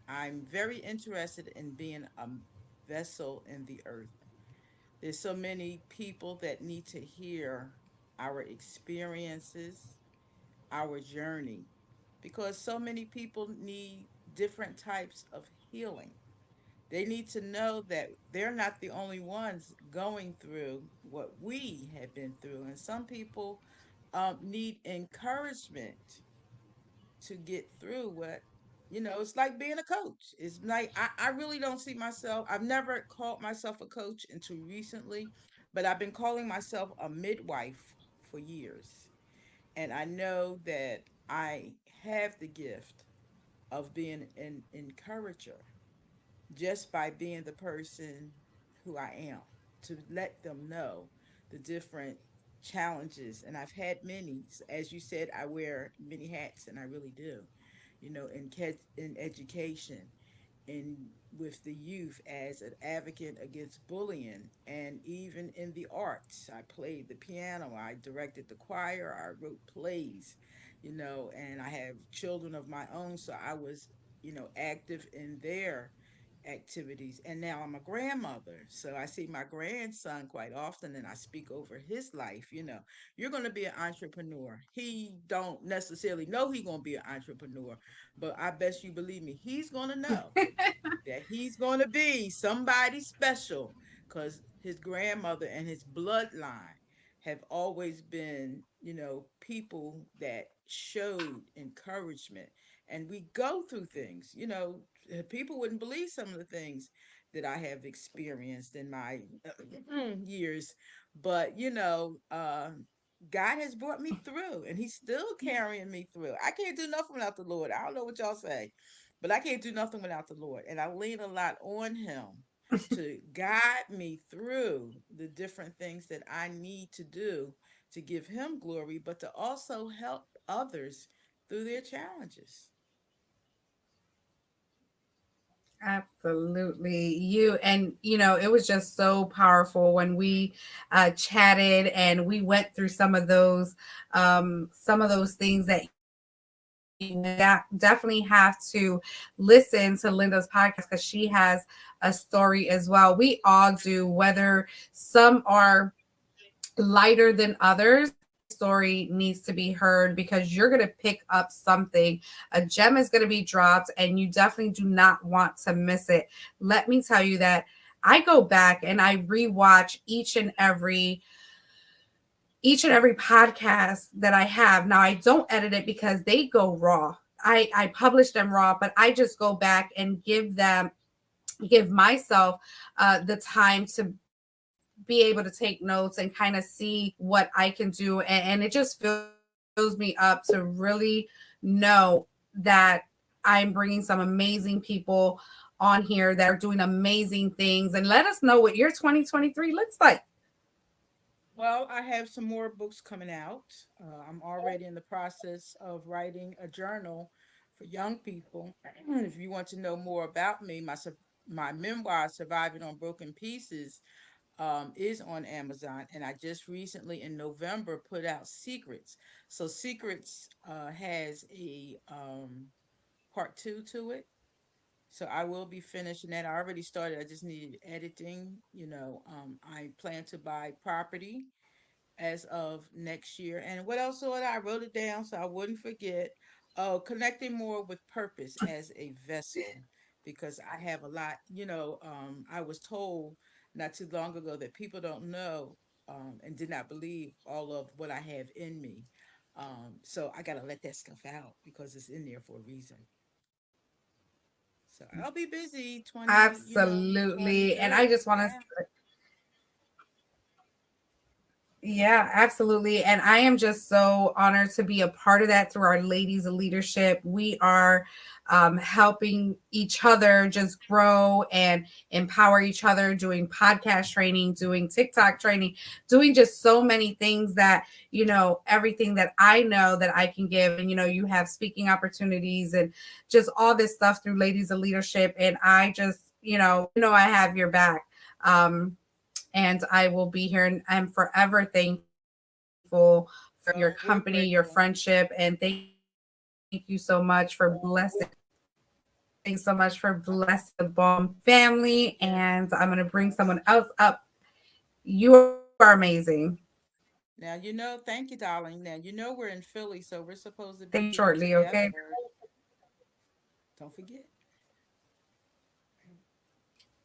I'm very interested in being a vessel in the earth. There's so many people that need to hear our experiences, our journey, because so many people need different types of healing. They need to know that they're not the only ones going through what we have been through. And some people need encouragement to get through it's like being a coach. It's like I really don't see myself, I've never called myself a coach until recently, but I've been calling myself a midwife for years. And I know that I have the gift of being an encourager just by being the person who I am, to let them know the different challenges. And I've had many. As you said, I wear many hats, and I really do, in education and with the youth as an advocate against bullying, and even in the arts. I played the piano, I directed the choir, I wrote plays, and I have children of my own, so I was, active in their activities. And now I'm a grandmother, so I see my grandson quite often, and I speak over his life. You're going to be an entrepreneur. He don't necessarily know he's going to be an entrepreneur, but I bet you believe me, he's going to know that he's going to be somebody special, because his grandmother and his bloodline have always been, people that showed encouragement. And we go through things, people wouldn't believe some of the things that I have experienced in my years. But, God has brought me through, and he's still carrying me through. I can't do nothing without the Lord. I don't know what y'all say, but I can't do nothing without the Lord. And I lean a lot on him to guide me through the different things that I need to do to give him glory, but to also help others through their challenges. Absolutely. It was just so powerful when we chatted, and we went through some of those things that you definitely have to listen to Linda's podcast, because she has a story as well. We all do, whether some are lighter than others. Story needs to be heard, because you're going to pick up something. A gem is going to be dropped, and you definitely do not want to miss it. Let me tell you that I go back and I rewatch each and every podcast that I have. Now, I don't edit it because they go raw. I publish them raw, but I just go back and give them give myself the time to be able to take notes and kind of see what I can do. And it just fills me up to really know that I'm bringing some amazing people on here that are doing amazing things. And let us know what your 2023 looks like. Well, I have some more books coming out. I'm already in the process of writing a journal for young people. If you want to know more about me, my memoir, Surviving on Broken Pieces, is on Amazon. And I just recently in November put out Secrets. So Secrets has a part two to it. So I will be finishing that. I already started. I just needed editing. I plan to buy property as of next year. And what else was I wrote it down so I wouldn't forget. Oh, connecting more with purpose as a vessel, because I have a lot. I was told not too long ago that people don't know and did not believe all of what I have in me. So I got to let that stuff out because it's in there for a reason. So I'll be busy 20, Absolutely. And I just want to, yeah. yeah, absolutely. And I am just so honored to be a part of that through our Ladies of Leadership. We are helping each other just grow and empower each other, doing podcast training, doing TikTok training, doing just so many things that, everything that I know that I can give. And, you have speaking opportunities and just all this stuff through Ladies of Leadership. And I just, I have your back. And I will be here, and I'm forever thankful for your Oh, we're company, your grateful. friendship, and thank you so much for blessing. Thanks so much for blessing the B.A.L.M family. And I'm going to bring someone else up. You are amazing. Now, thank you, darling. Now, we're in Philly, so we're supposed to be Thank you getting shortly. together. Okay. Don't forget.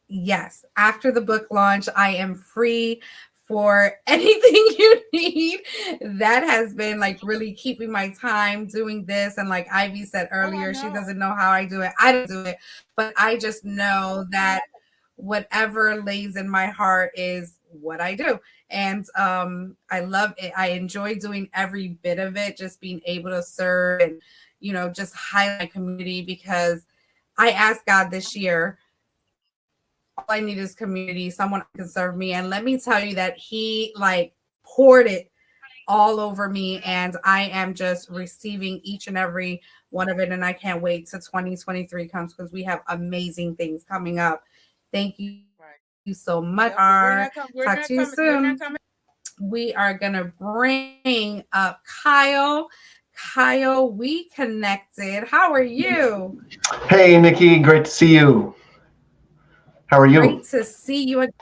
Yes. After the book launch, I am free for anything you need. That has been like really keeping my time doing this. And like Ivy said Oh, I earlier, she know. doesn't know how I do it. I don't do it, but I just know that whatever lays in my heart is what I do. And I love it. I enjoy doing every bit of it, just being able to serve and, just highlight my community, because I asked God this year, all I need is community, someone can serve me. And let me tell you that he like poured it all over me, and I am just receiving each and every one of it. And I can't wait till 2023 comes, because we have amazing things coming up. Thank you Right. so much. Yep, but we're not coming. We're Talk not to you coming. We're not soon. coming. We are gonna bring up Kyle. Kyle, we connected. How are you? Hey, Nikki, great to see you. How are you? Great to see you again.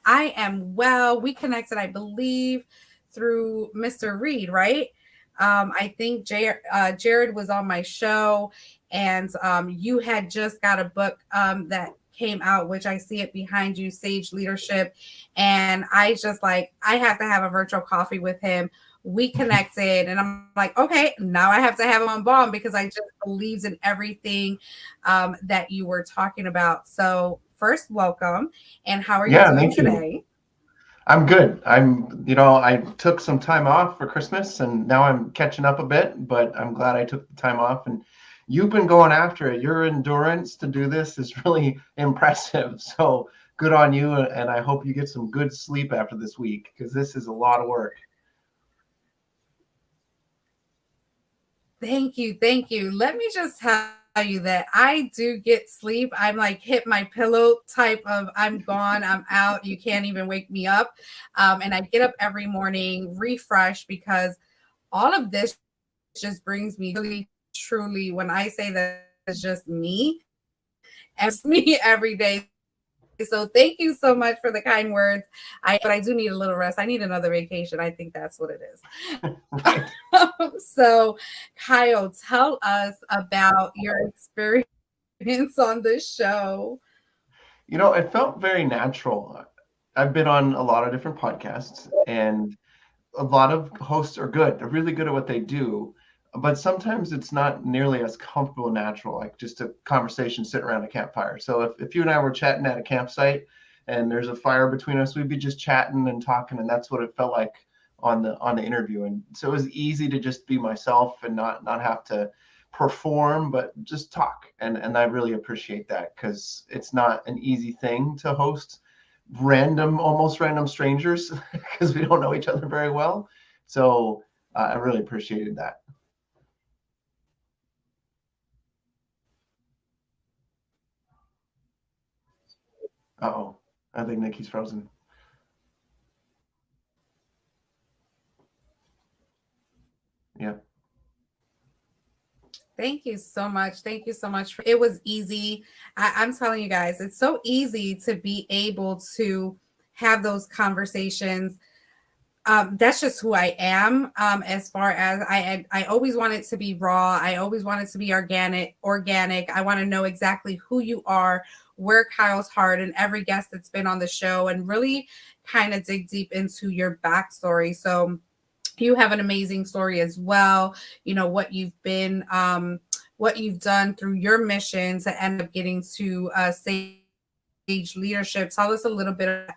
I am well. We connected, I believe, through Mr. Reed, right? I think Jared was on my show, and you had just got a book that came out, which I see it behind you, Sage Leadership. And I just like, I have to have a virtual coffee with him. We connected, and I'm like, okay, now I have to have him on Bomb, because I just believes in everything that you were talking about. So first, welcome. And how are you Yeah, doing thank you. today? I'm good. I took some time off for Christmas and now I'm catching up a bit, but I'm glad I took the time off and you've been going after it. Your endurance to do this is really impressive. So good on you. And I hope you get some good sleep after this week because this is a lot of work. Thank you. Thank you. Let me just tell you that I do get sleep. I'm like hit my pillow type of I'm gone, I'm out. You can't even wake me up. And I get up every morning refreshed, because all of this just brings me really, truly, when I say that it's just me, and me every day. So thank you so much for the kind words. But I do need a little rest. I need another vacation. I think that's what it Right. is. So Kyle, tell us about your experience on this show. It felt very natural. I've been on a lot of different podcasts and a lot of hosts are good. They're really good at what they do. but sometimes it's not nearly as comfortable and natural, like just a conversation sitting around a campfire. So if you and I were chatting at a campsite and there's a fire between us, we'd be just chatting and talking, and that's what it felt like on the interview. And so it was easy to just be myself and not have to perform, but just talk. And I really appreciate that, because it's not an easy thing to host almost random strangers because we don't know each other very well. So I really appreciated that. Uh-oh, I think Nikki's frozen. Yeah. Thank you so much. Thank you so much. It was easy. I'm telling you guys, it's so easy to be able to have those conversations. That's just who I am. As far as I always want it to be raw. I always want it to be organic. I want to know exactly who you are, where Kyle's heart, and every guest that's been on the show, and really kind of dig deep into your backstory. So you have an amazing story as well. You know what you've done through your mission to end up getting to stage leadership. Tell us a little bit of that.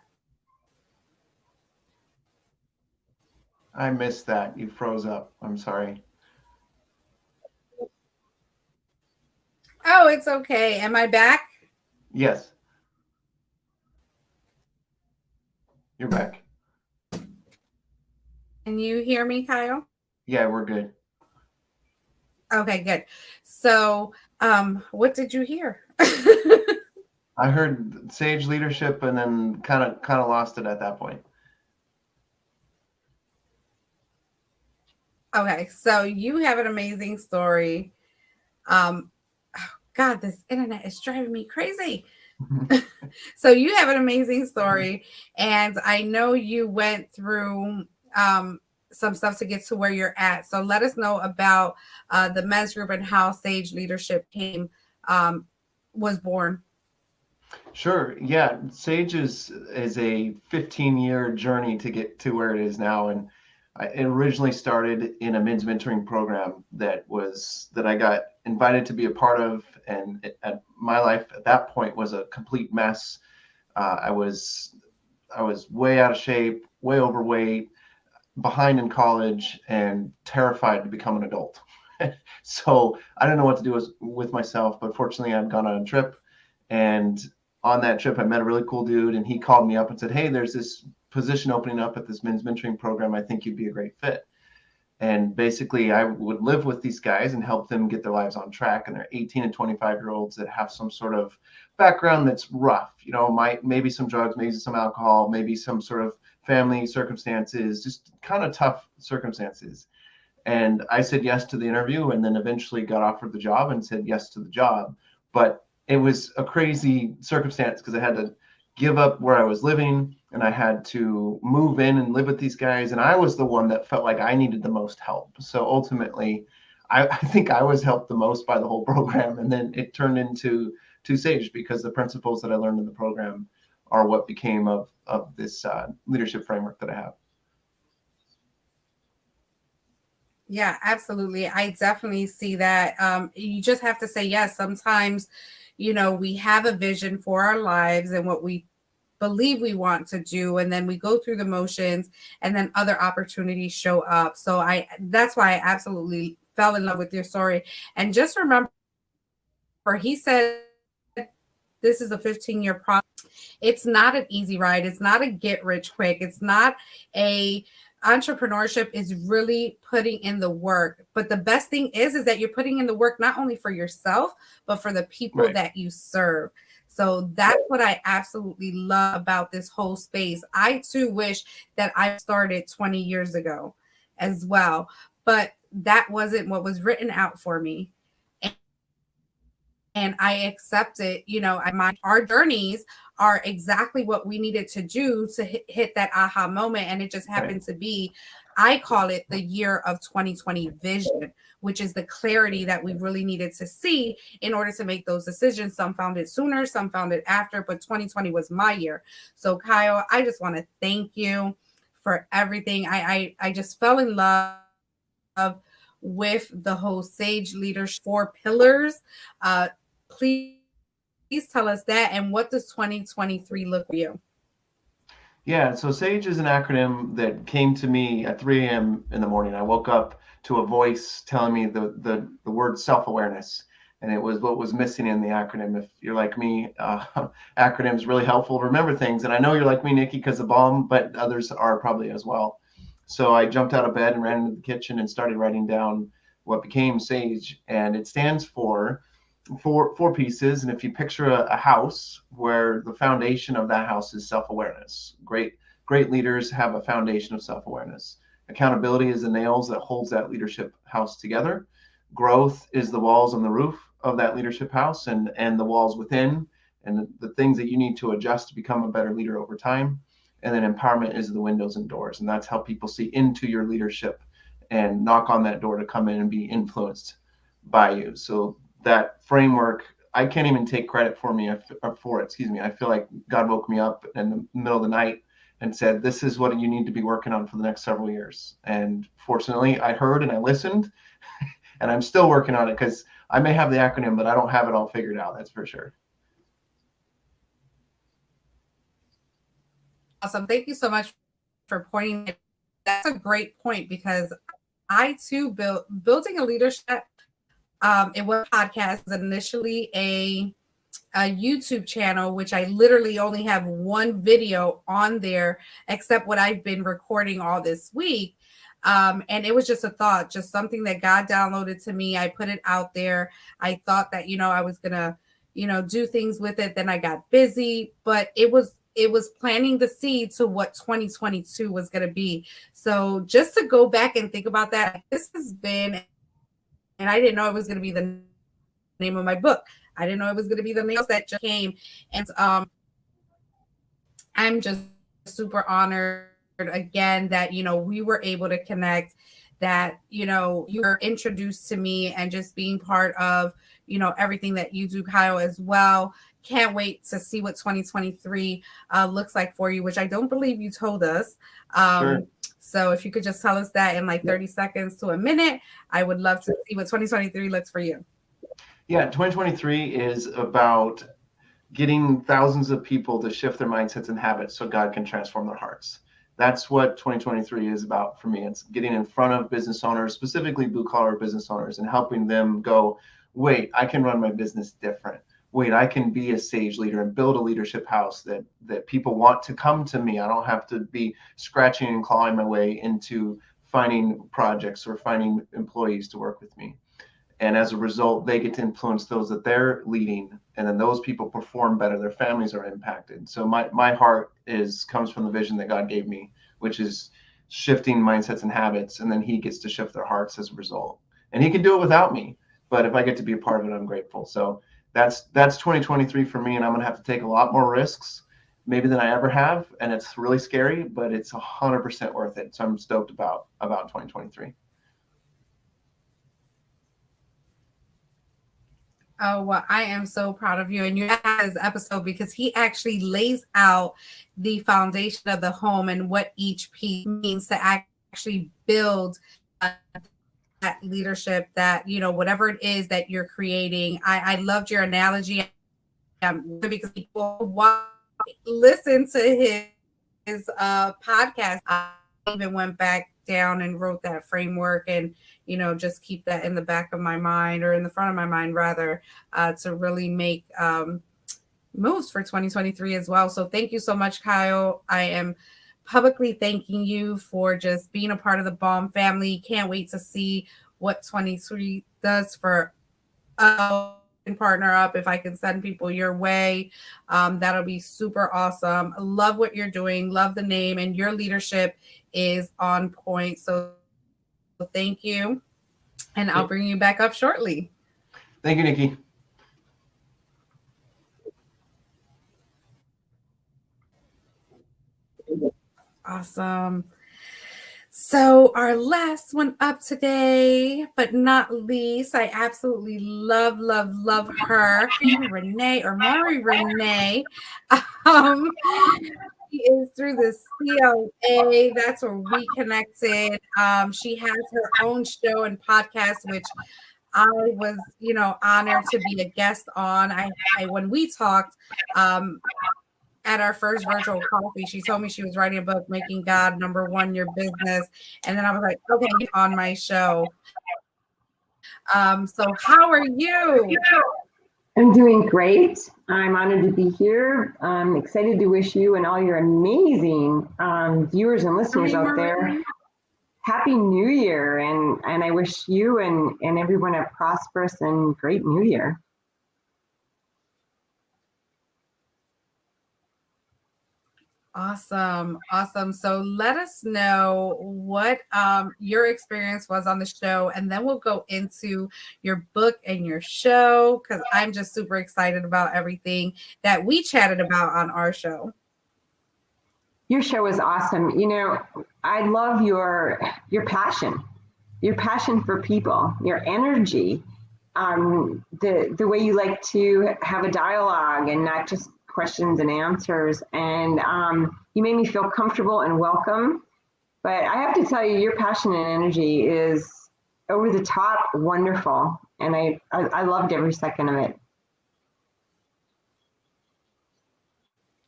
I missed that. You froze up. I'm sorry. Oh, it's okay. Am I back? Yes, you're back. Can you hear me, Kyle? Yeah, we're good. Okay, good. So, what did you hear? I heard sage leadership and then kind of lost it at that point. Okay, so you have an amazing story. Oh, God, this internet is driving me crazy. So you have an amazing story, and I know you went through some stuff to get to where you're at. So let us know about the men's group and how Sage Leadership came was born. Sure. Yeah. Sage is a 15-year journey to get to where it is now. And it originally started in a men's mentoring program that I got invited to be a part of. And my life at that point was a complete mess. I was way out of shape, way overweight, behind in college, and terrified to become an adult. So I didn't know what to do with myself, but fortunately I'd gone on a trip, and on that trip I met a really cool dude, and he called me up and said, "Hey, there's this position opening up at this men's mentoring program. I think you'd be a great fit." And basically I would live with these guys and help them get their lives on track. And they're 18 and 25-year-olds that have some sort of background that's rough, maybe some drugs, maybe some alcohol, maybe some sort of family circumstances, just kind of tough circumstances. And I said yes to the interview, and then eventually got offered the job and said yes to the job. But it was a crazy circumstance because I had to give up where I was living, and I had to move in and live with these guys. And I was the one that felt like I needed the most help. So ultimately, I think I was helped the most by the whole program. And then it turned into Sage, because the principles that I learned in the program are what became of this leadership framework that I have. Yeah, absolutely. I definitely see that. You just have to say yes. Sometimes, we have a vision for our lives and what we believe we want to do, and then we go through the motions, and then other opportunities show up. So that's why I absolutely fell in love with your story. And just remember, he said this is a 15-year process. It's not an easy ride. It's not a get rich quick. It's not a entrepreneurship is really putting in the work. But the best thing is that you're putting in the work not only for yourself, but for the people Right. that you serve. So that's what I absolutely love about this whole space. I too wish that I started 20 years ago as well, but that wasn't what was written out for me. And I accept it. Our journeys are exactly what we needed to do to hit that aha moment. And it just happened to be, I call it the year of 2020 vision, which is the clarity that we really needed to see in order to make those decisions. Some found it sooner, some found it after, but 2020 was my year. So Kyle, I just want to thank you for everything. I just fell in love with the whole Sage Leadership 4 pillars. Please tell us that, and what does 2023 look for you? Yeah, so SAGE is an acronym that came to me at 3 a.m. in the morning. I woke up to a voice telling me the word self-awareness, and it was what was missing in the acronym. If you're like me, acronyms really helpful to remember things. And I know you're like me, Nikki, because of B.A.L.M, but others are probably as well. So I jumped out of bed and ran into the kitchen and started writing down what became SAGE, and it stands for four pieces. And if you picture a house where the foundation of that house is self-awareness, great leaders have a foundation of self-awareness. Accountability is the nails that holds that leadership house together. Growth is the walls on the roof of that leadership house, and the walls within, and the things that you need to adjust to become a better leader over time. And then empowerment is the windows and doors, and that's how people see into your leadership and knock on that door to come in and be influenced by you. So that framework, I can't even take credit for it. Excuse me. I feel like God woke me up in the middle of the night and said, "This is what you need to be working on for the next several years." And fortunately, I heard and I listened, and I'm still working on it, because I may have the acronym, but I don't have it all figured out. That's for sure. Awesome. Thank you so much for pointing. That's a great point, because I too building a leadership. It was a podcast, initially a YouTube channel, which I literally only have one video on there, except what I've been recording all this week. And it was just a thought, just something that God downloaded to me. I put it out there. I thought that, I was going to, do things with it. Then I got busy, but it was planting the seed to what 2022 was going to be. So just to go back and think about that, this has been, and I didn't know it was going to be the name of my book. I didn't know it was going to be the name that just came. And I'm just super honored again that, we were able to connect, that, you were introduced to me, and just being part of, everything that you do, Kyle, as well. Can't wait to see what 2023 looks like for you, which I don't believe you told us. Sure. So if you could just tell us that in like 30 seconds to a minute, I would love to see what 2023 looks for you. Yeah, 2023 is about getting thousands of people to shift their mindsets and habits so God can transform their hearts. That's what 2023 is about for me. It's getting in front of business owners, specifically blue-collar business owners, and helping them go, wait, I can run my business different. Wait, I can be a SAGE leader and build a leadership house that people want to come to me. I don't have to be scratching and clawing my way into finding projects or finding employees to work with me. And as a result, they get to influence those that they're leading, and then those people perform better. Their families are impacted. So my heart comes from the vision that God gave me, which is shifting mindsets and habits, and then He gets to shift their hearts as a result. And He can do it without me, but if I get to be a part of it, I'm grateful. So that's 2023 for me, and I'm gonna have to take a lot more risks, maybe than I ever have, and it's really scary, but it's 100% worth it. So I'm stoked about 2023. Oh, well, I am so proud of you. And you had his episode, because he actually lays out the foundation of the home and what each piece means to actually build that leadership, that, whatever it is that you're creating. I loved your analogy, because people listen to his podcast. I even went back down and wrote that framework, and just keep that in the back of my mind, or in the front of my mind rather, to really make moves for 2023 as well. So thank you so much, Kyle. I am publicly thanking you for just being a part of the B.A.L.M family. Can't wait to see what 2023 does for us. And partner up. If I can send people your way, that'll be super awesome. Love what you're doing, love the name, and your leadership is on point. So thank you, and I'll bring you back up shortly. Thank you, Nikki. Awesome. So our last one up today, but not least, I absolutely love her, Renee, or Mari Renee. She is through the COA. That's where we connected. She has her own show and podcast, which I was, honored to be a guest on. I when we talked at our first virtual coffee, she told me she was writing a book, Making God Number One Your Business. And then I was like, okay, on my show. So how are you? I'm doing great. I'm honored to be here. I'm excited to wish you and all your amazing viewers and listeners out there Happy New Year. And I wish you and everyone a prosperous and great New Year. Awesome. So let us know what your experience was on the show, and then we'll go into your book and your show, because I'm just super excited about everything that we chatted about on our show. Your show is awesome. I love your passion for people, your energy, the way you like to have a dialogue and not just questions and answers. And you made me feel comfortable and welcome. But I have to tell you, your passion and energy is over the top wonderful. And I loved every second of it.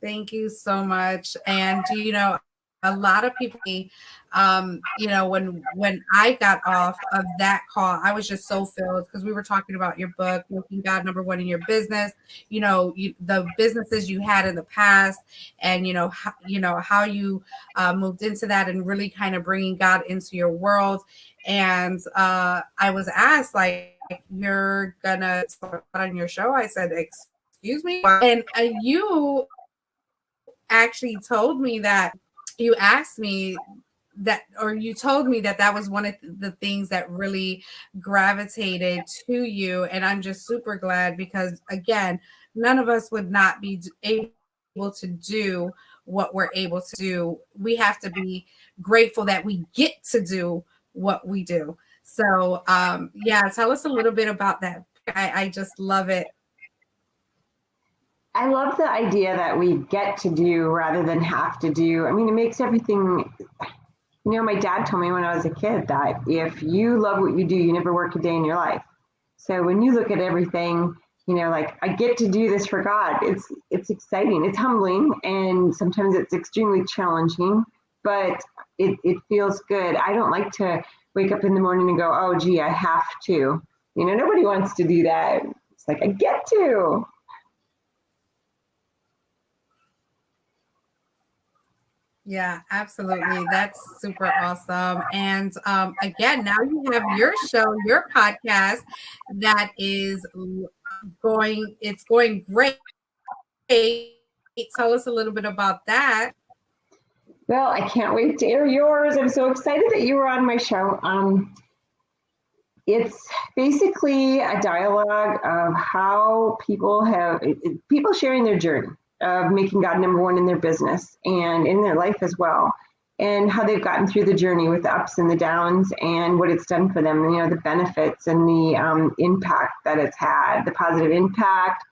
Thank you so much. And a lot of people, when I got off of that call, I was just so filled because we were talking about your book, Making God Number One in Your Business, the businesses you had in the past, and how you moved into that and really kind of bringing God into your world. And I was asked, like, you're gonna start on your show. I said, excuse me. And you actually told me that you asked me that, or you told me that was one of the things that really gravitated to you. And I'm just super glad, because again, none of us would not be able to do what we're able to do. We have to be grateful that we get to do what we do. So tell us a little bit about that. I just love it. I love the idea that we get to do rather than have to do. I mean, it makes everything, my dad told me when I was a kid that if you love what you do, you never work a day in your life. So when you look at everything, like, I get to do this for God, it's exciting, it's humbling, and sometimes it's extremely challenging, but it feels good. I don't like to wake up in the morning and go, oh, gee, I have to. Nobody wants to do that. It's like, I get to. Yeah, absolutely. That's super awesome. And again, now you have your show, your podcast that is it's going great. Tell us a little bit about that. Well, I can't wait to air yours. I'm so excited that you were on my show. It's basically a dialogue of how people sharing their journey of making God number one in their business and in their life as well, and how they've gotten through the journey with the ups and the downs and what it's done for them, the benefits and the impact that it's had, the positive impact.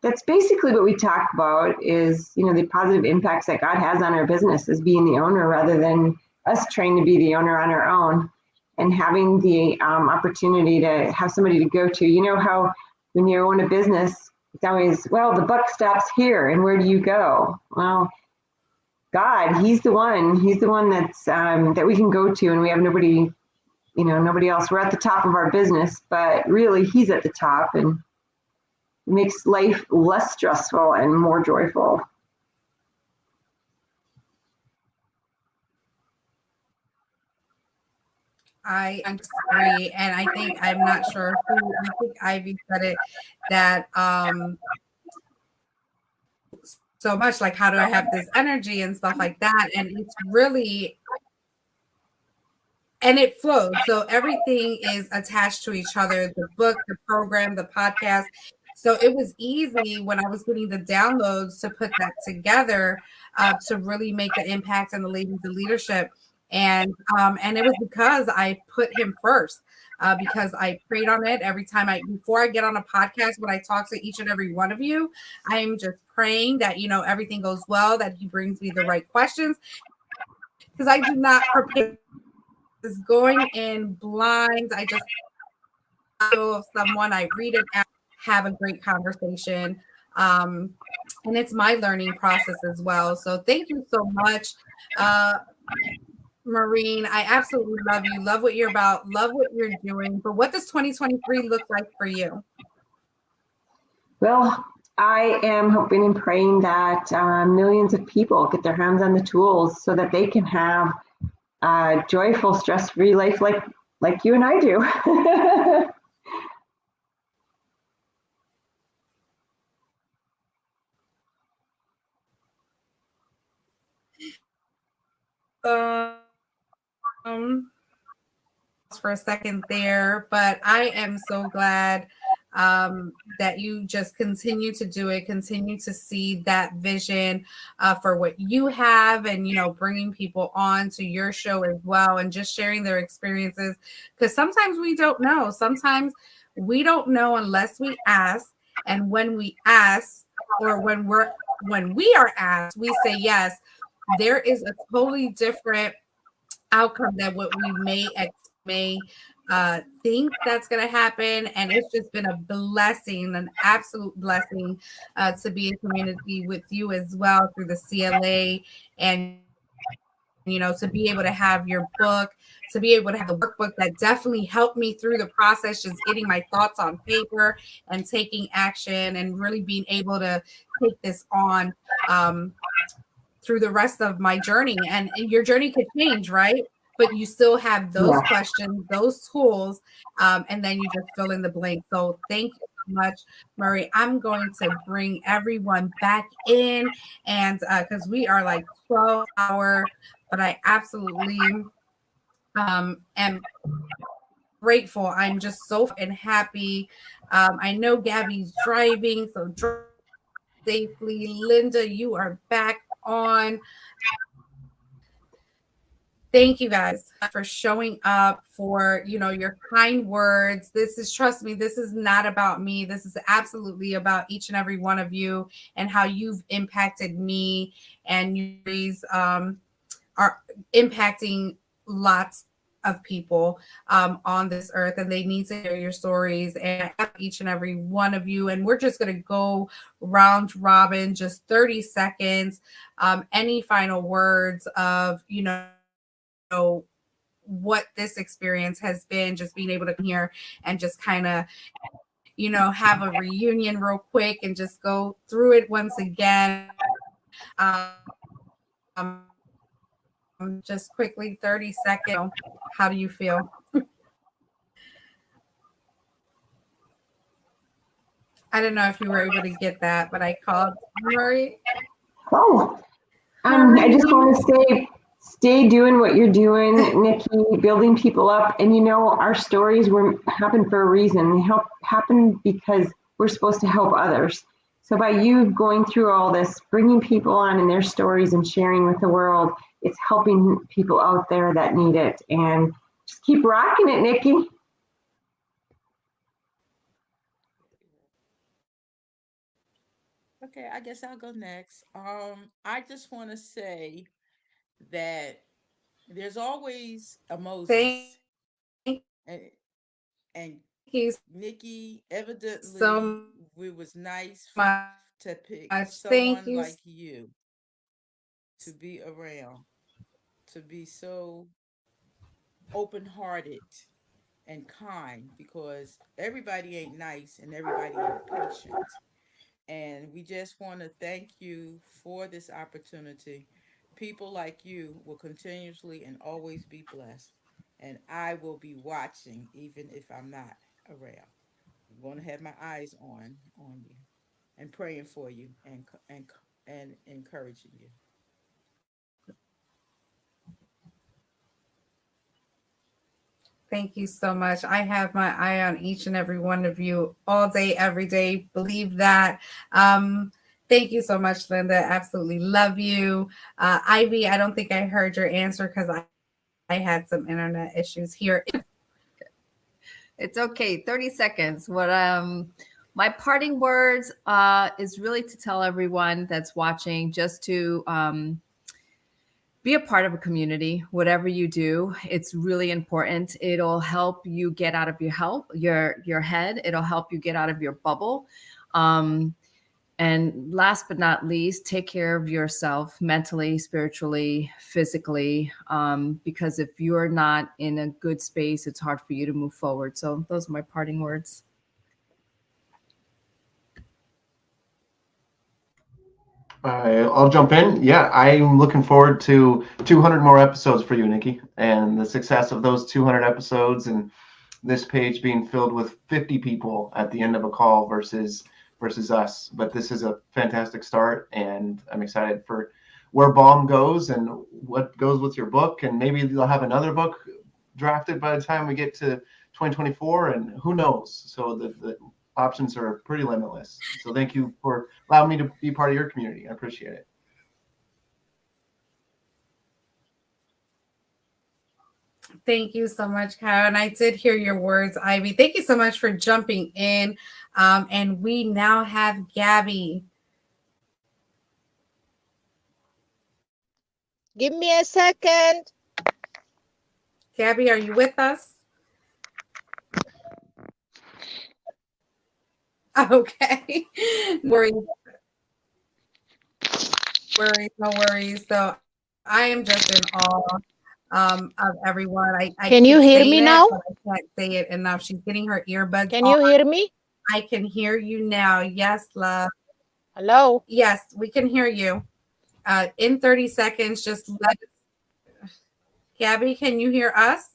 That's basically what we talk about is, the positive impacts that God has on our business as being the owner rather than us trying to be the owner on our own, and having the opportunity to have somebody to go to. How when you own a business, it's always, well, the buck stops here, and where do you go? Well, God, He's the one that's that we can go to, and we have nobody else. We're at the top of our business, but really He's at the top, and it makes life less stressful and more joyful. I agree, and I'm not sure who. I think Ivy said it, that so much, like, how do I have this energy and stuff like that, and it's really, and it flows. So everything is attached to each other: the book, the program, the podcast. So it was easy when I was getting the downloads to put that together to really make the impact in the ladies of leadership. And it was because I put him first. Because I prayed on it every time before I get on a podcast, when I talk to each and every one of you, I'm just praying that, everything goes well, that he brings me the right questions, because I do not prepare. Is going in blind. I just know of someone, I read it out, have a great conversation. And it's my learning process as well. So thank you so much. Maureen, I absolutely love you. Love what you're about. Love what you're doing. But what does 2023 look like for you? Well, I am hoping and praying that millions of people get their hands on the tools so that they can have a joyful, stress-free life like you and I do. For a second there, but I am so glad that you just continue to do it, continue to see that vision for what you have, and bringing people on to your show as well, and just sharing their experiences, because sometimes we don't know. Sometimes we don't know unless we ask, and when we ask, or when we are asked, we say yes. There is a totally different outcome than what we may think that's going to happen. And it's just been a blessing, an absolute blessing, to be in community with you as well through the CLA, and to be able to have your book, to be able to have the workbook that definitely helped me through the process, just getting my thoughts on paper and taking action, and really being able to take this on through the rest of my journey. And your journey could change, right? But you still have those questions, those tools, and then you just fill in the blank. So thank you so much, Murray. I'm going to bring everyone back in, and because we are like 12 hour, but I absolutely am grateful. I'm just so and happy. I know Gabby's driving, so drive safely. Linda, you are back on. Thank you guys for showing up, for your kind words. Trust me, this is not about me. This is absolutely about each and every one of you, and how you've impacted me, and you are impacting lots of people on this earth, and they need to hear your stories, and I have each and every one of you. And we're just going to go round robin, just 30 seconds. Any final words of what this experience has been, just being able to come here and just kind of have a reunion real quick and just go through it once again. Just quickly, 30 seconds. How do you feel? I don't know if you were able to get that, but I called Murray. Oh, I just want to stay doing what you're doing, Nikki, building people up. And our stories happen for a reason. They happen because we're supposed to help others. So by you going through all this, bringing people on and their stories and sharing with the world, it's helping people out there that need it. And just keep rocking it, Nikki. Okay, I guess I'll go next. I just want to say that there's always a Thank Moses, and, and you Nikki, so evidently, it was nice much. to pick Thank someone you. like you to be around, to be so open-hearted and kind, because everybody ain't nice and everybody ain't patient. And we just want to thank you for this opportunity. People like you will continuously and always be blessed. And I will be watching even if I'm not around. I'm going to have my eyes on you and praying for you and encouraging you. Thank you so much. I have my eye on each and every one of you all day, every day. Believe that. Thank you so much, Linda. Absolutely love you. Ivy, I don't think I heard your answer because had some internet issues here. It's okay. 30 seconds. What my parting words is really to tell everyone that's watching just to be a part of a community. Whatever you do, it's really important. It'll help you get out of your head. It'll help you get out of your bubble. And last but not least, take care of yourself mentally, spiritually, physically, because if you're not in a good space, it's hard for you to move forward. So those are my parting words. I'll jump in. Yeah, I'm looking forward to 200 more episodes for you, Nikki, and the success of those 200 episodes, and this page being filled with 50 people at the end of a call versus us. But this is a fantastic start, and I'm excited for where B.A.L.M goes and what goes with your book, and maybe you'll have another book drafted by the time we get to 2024, and who knows. So the options are pretty limitless. So thank you for allowing me to be part of your community. I appreciate it. Thank you so much, Kyle. And I did hear your words, Ivy. Thank you so much for jumping in. And we now have Gabby. Give me a second. Gabby, are you with us? Okay. Worries. No worries. So I am just in awe of everyone. I Can you keep hear saying me it, now? but I can't say it enough. She's getting her earbuds Can on. you hear me? I can hear you now. Yes, love. Hello? Yes, we can hear you. In 30 seconds, just let Gabby, can you hear us?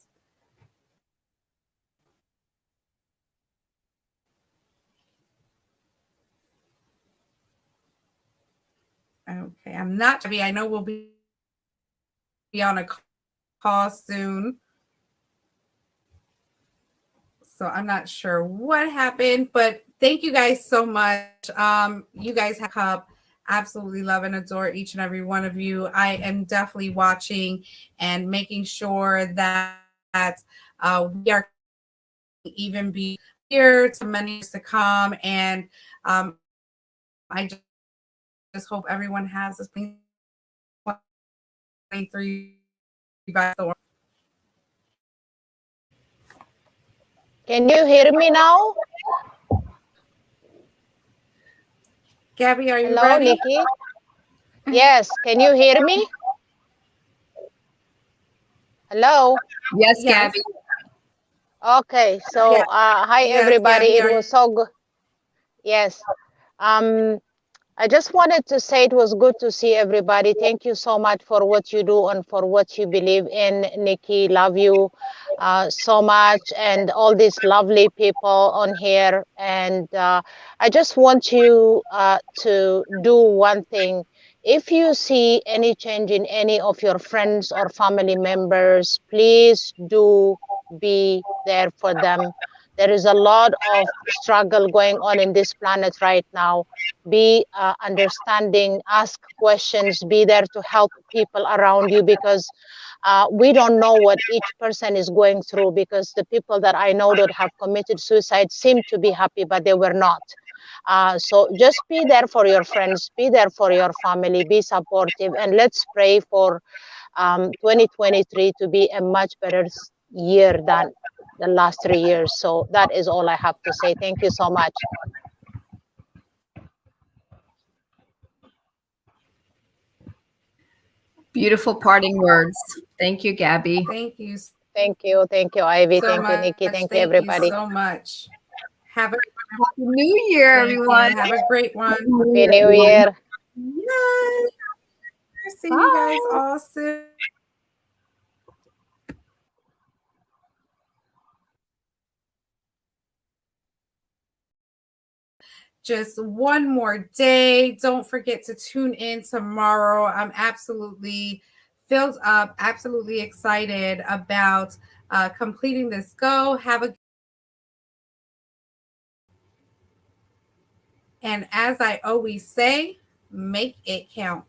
Okay, I'm not Gabby. I know we'll be on a call soon. So I'm not sure what happened, but thank you guys so much. You guys have absolutely love and adore each and every one of you. I am definitely watching and making sure that we are even be here to many years to come. And I just hope everyone has this 23 by the. Can you hear me now? Gabby, are you Hello, ready? Nikki? Yes, can you hear me? Hello? Yes, Yes. Gabby. Okay, so Yes. hi Yes, everybody. Gabby, It was so good. Yes. I just wanted to say it was good to see everybody. Thank you so much for what you do and for what you believe in. Nikki, love you so much, and all these lovely people on here. And I just want you to do one thing. If you see any change in any of your friends or family members, please do be there for them. There is a lot of struggle going on in this planet right now. Be understanding, ask questions, be there to help people around you, because we don't know what each person is going through, because the people that I know that have committed suicide seem to be happy, but they were not. So just be there for your friends, be there for your family, be supportive, and let's pray for 2023 to be a much better year than the last 3 years. So that is all I have to say. Thank you so much. Beautiful parting words. Thank you, Gabby. Thank you Thank you, Ivy. so Thank you, much. Nikki. Thank you, Thank everybody. you so much. Have a Happy New Year, everyone. Have a great one. Happy New Year. Yes. See you guys all soon. Just one more day. Don't forget to tune in tomorrow. I'm absolutely filled up, absolutely excited about completing this go. And as I always say, make it count.